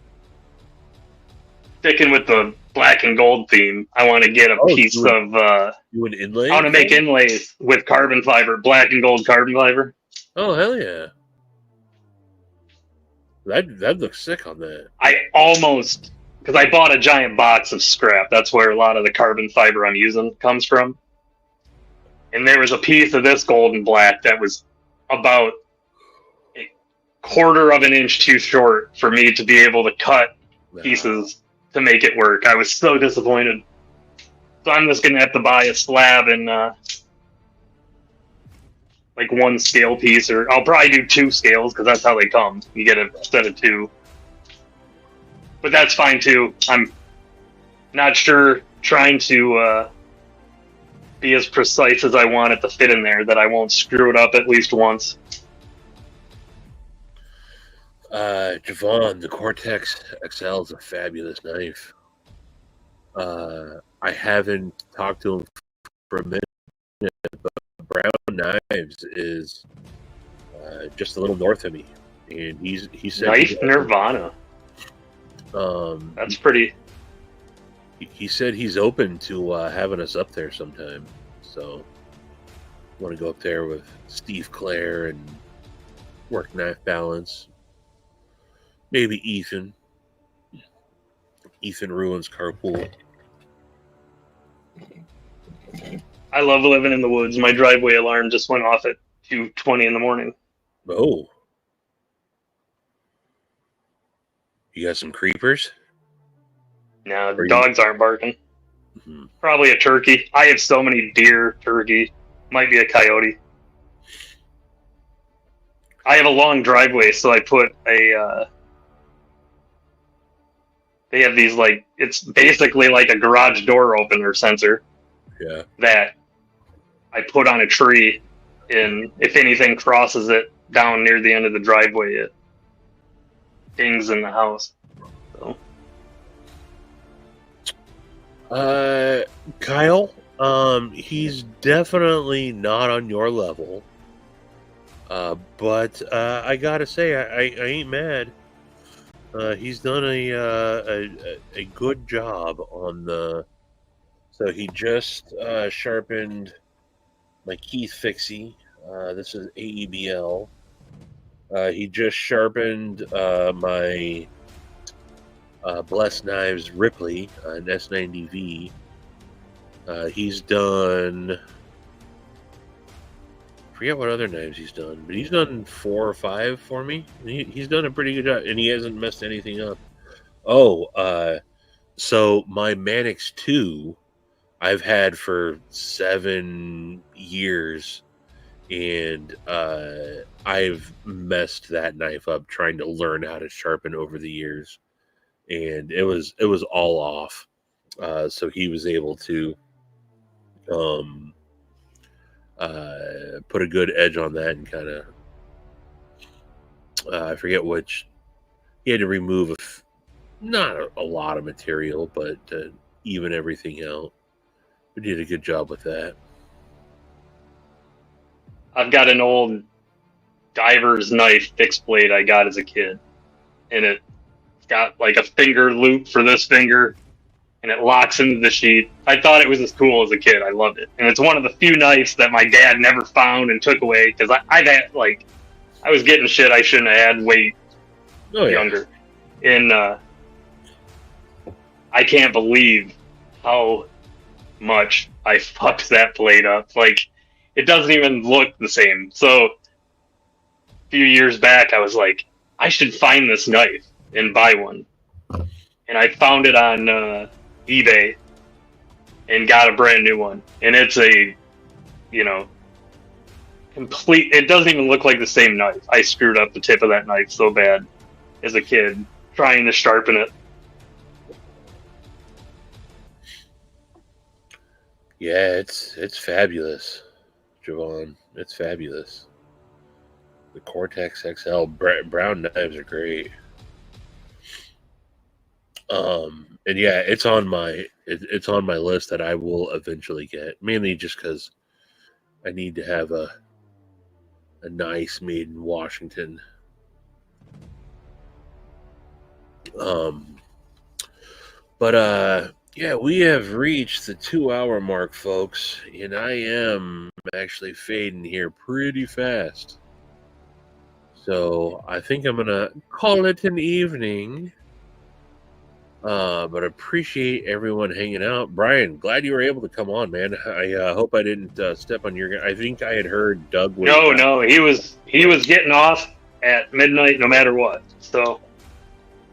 sticking with the black and gold theme, I want to get a piece of. You an inlay? I want to make inlays with carbon fiber, black and gold carbon fiber. Oh, hell yeah. That looks sick on that. I almost. Because I bought a giant box of scrap. That's where a lot of the carbon fiber I'm using comes from. And there was a piece of this gold and black that was about a quarter of an inch too short for me to be able to cut pieces to make it work. I was so disappointed. So I'm just going to have to buy a slab and like one scale piece, or I'll probably do 2 scales because that's how they come. You get a set of 2. But that's fine too. I'm not sure trying to be as precise as I want it to fit in there that I won't screw it up at least once. Javon, the Cortex XL is a fabulous knife. I haven't talked to him for a minute, but Brown Knives is just a little north of me, and he said Knife Nirvana. That's pretty. He said he's open to having us up there sometime. So I want to go up there with Steve Clare and work knife balance. Maybe Ethan. Ethan ruins carpool. I love living in the woods. My driveway alarm just went off at 2:20 in the morning. Oh. You got some creepers? No, the dogs aren't barking. Mm-hmm. Probably a turkey. I have so many deer, turkey. Might be a coyote. I have a long driveway, so I put a they have these like, it's basically like a garage door opener sensor Yeah. that I put on a tree, and if anything crosses it down near the end of the driveway, it dings in the house. So Kyle, he's definitely not on your level. But I gotta say, I ain't mad. He's done a good job on the. So he just sharpened my Keith Fixie. This is AEBL. He just sharpened my Blessed Knives Ripley, an S90V. He's done. I forget what other knives he's done, but he's done 4 or 5 for me. He's done a pretty good job, and he hasn't messed anything up. Oh, so my Manix 2, I've had for 7 years, and I've messed that knife up trying to learn how to sharpen over the years, and it was all off. So he was able to put a good edge on that, and kind of I forget which. He had to remove not a lot of material, but even everything out. We did a good job with that. I've got an old diver's knife fixed blade I got as a kid, and it's got like a finger loop for this finger, and it locks into the sheath. I thought it was as cool as a kid. I loved it, and it's one of the few knives that my dad never found and took away, because I've had like, I was getting shit I shouldn't have had way younger, and I can't believe how much I fucked that blade up. Like, it doesn't even look the same. So a few years back, I was like, I should find this knife and buy one. And I found it on eBay and got a brand new one. And it's a, complete, it doesn't even look like the same knife. I screwed up the tip of that knife so bad as a kid trying to sharpen it. Yeah, it's fabulous, Javon. It's fabulous. The Cortex XL brown knives are great. And yeah, it's on my list that I will eventually get. Mainly just because I need to have a nice made in Washington. But yeah, we have reached the 2-hour mark, folks, and I am actually fading here pretty fast. So I think I'm gonna call it an evening. But appreciate everyone hanging out. Brian, glad you were able to come on, man. I hope I didn't step on your. I think I had heard Doug was. No, he was getting off at midnight, no matter what. So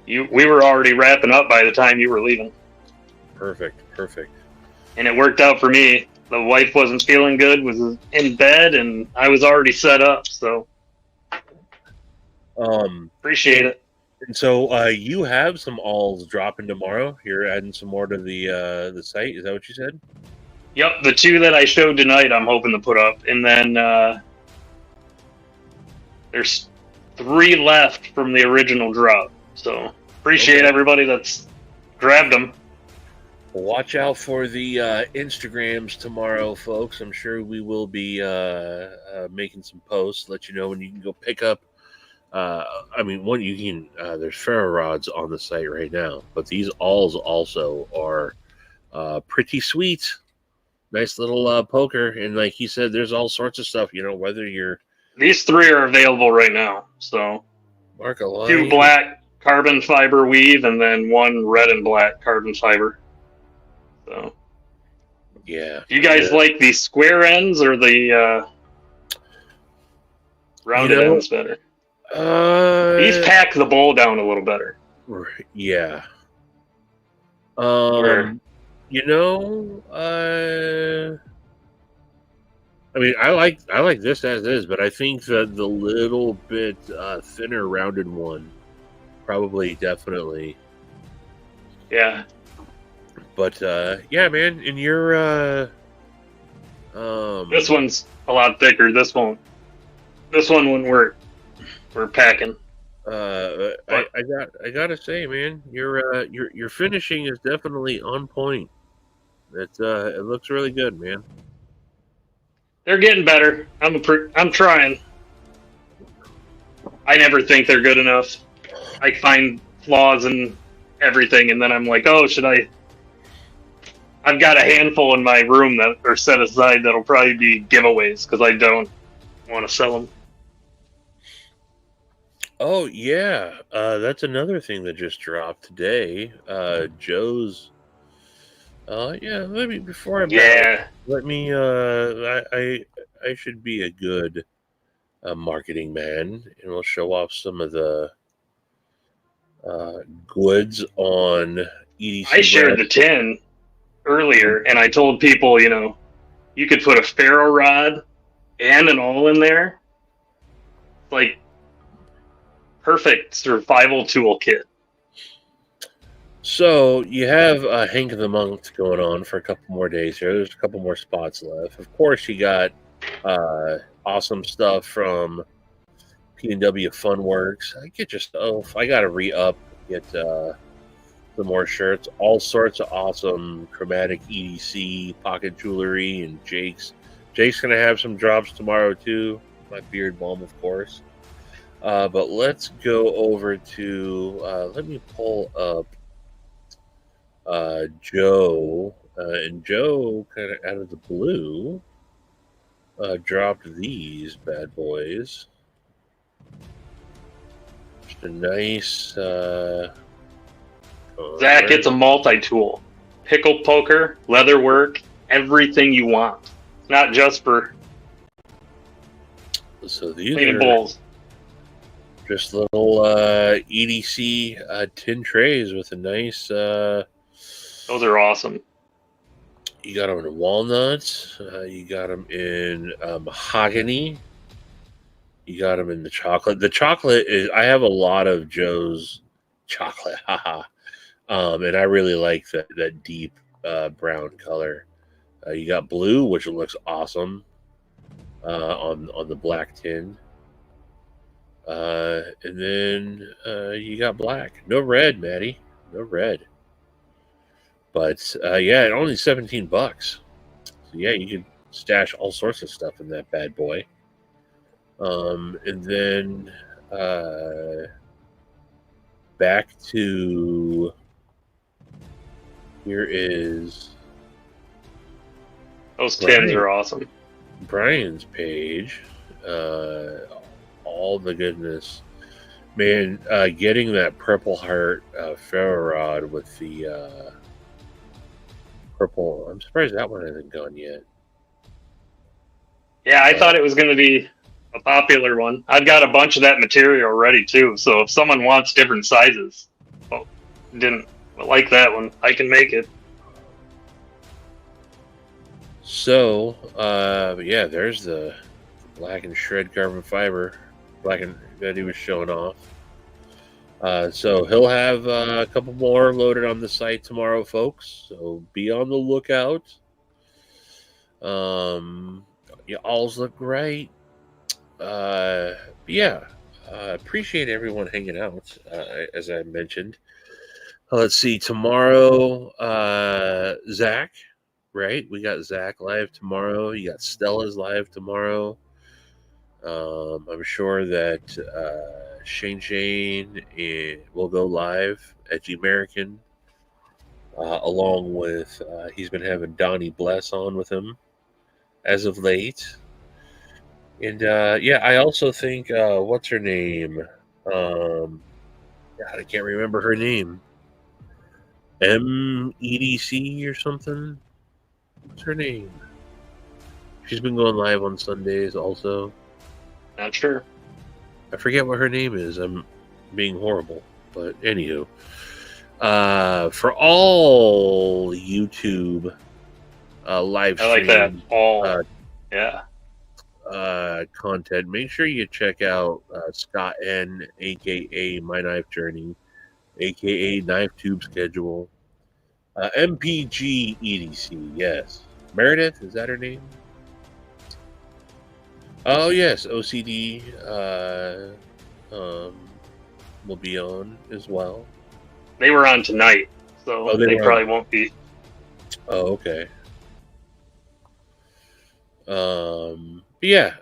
we were already wrapping up by the time you were leaving. Perfect. And it worked out for me. The wife wasn't feeling good, was in bed, and I was already set up. So appreciate it. And so you have some alls dropping tomorrow. You're adding some more to the site. Is that what you said? Yep, the 2 that I showed tonight, I'm hoping to put up, and then there's 3 left from the original drop. So appreciate everybody that's grabbed them. Watch out for the Instagrams tomorrow, folks. I'm sure we will be making some posts, let you know when you can go pick up. One you can. There's ferro rods on the site right now, but these alls also are pretty sweet. Nice little poker, and like he said, there's all sorts of stuff. Whether you're these 3 are available right now. So mark a line. 2 black carbon fiber weave, and then 1 red and black carbon fiber. So yeah, do you guys like the square ends or the rounded ends better? These pack the bowl down a little better. Yeah. I like this as is, but I think that the little bit thinner rounded one probably definitely Yeah. But yeah, man, and you're This one's a lot thicker. This one when we're packing. I gotta say, man, your finishing is definitely on point. It looks really good, man. They're getting better. I'm trying. I never think they're good enough. I find flaws in everything, and then I'm like, oh, should I? I've got a handful in my room that are set aside that'll probably be giveaways because I don't want to sell them. Oh yeah, that's another thing that just dropped today. Joe's. Yeah. Let me before I Yeah. let me. I should be a good marketing man, and we'll show off some of the goods on EDC. I shared the tin earlier, and I told people, you could put a ferro rod and an awl in there. Like, perfect survival toolkit. So you have Hank of the Monk going on for a couple more days here. There's a couple more spots left. Of course, you got awesome stuff from P&W Funworks. I get just I got to re-up, get some more shirts. All sorts of awesome chromatic EDC pocket jewelry, and Jake's gonna have some drops tomorrow too. My beard balm, of course. But let's go over to let me pull up Joe, and Joe kind of out of the blue dropped these bad boys. Just a nice Zach, it's a multi-tool. Pickle poker, leather work, everything you want. Not just for these cleaning are bowls. just little EDC tin trays with a nice Those are awesome. You got them in walnuts. You got them in mahogany. You got them in the chocolate. The chocolate is. I have a lot of Joe's chocolate, haha, and I really like that deep brown color. You got blue, which looks awesome on the black tin, and then you got black. No red, Maddie. No red. But yeah, only $17. So yeah, you can stash all sorts of stuff in that bad boy. And then back to here is those tins are awesome. Brian's page. All the goodness, man. Getting that Purple Heart ferro rod with the purple. I'm surprised that one hasn't gone yet. Yeah, I thought it was going to be a popular one. I've got a bunch of that material ready too. So if someone wants different sizes, didn't like that one, I can make it. So, yeah, there's the black and shred carbon fiber, black and that he was showing off. So he'll have a couple more loaded on the site tomorrow, folks. So be on the lookout. You alls look great. Yeah, appreciate everyone hanging out. As I mentioned, let's see. Tomorrow, Zach. Right, we got Zach live tomorrow. You got Stella's live tomorrow. I'm sure that Shane will go live at the American, along with he's been having Donnie Bless on with him as of late. And yeah, I also think what's her name? God, I can't remember her name. MEDC or something. What's her name? She's been going live on Sundays also. Not sure. I forget what her name is. I'm being horrible. But anywho. For all YouTube live I like that. All yeah. Content, make sure you check out Scott N, aka My Knife Journey, aka Knife Tube Schedule. MPG EDC, yes. Meredith, is that her name? Oh, yes, OCD will be on as well. They were on tonight, so they probably won't be. Oh, okay. Yeah,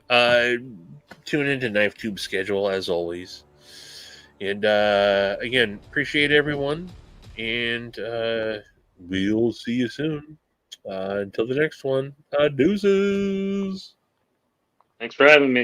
tune into Knife Tube schedule as always. And again, appreciate everyone. And we'll see you soon. Until the next one, deuces. Thanks for having me.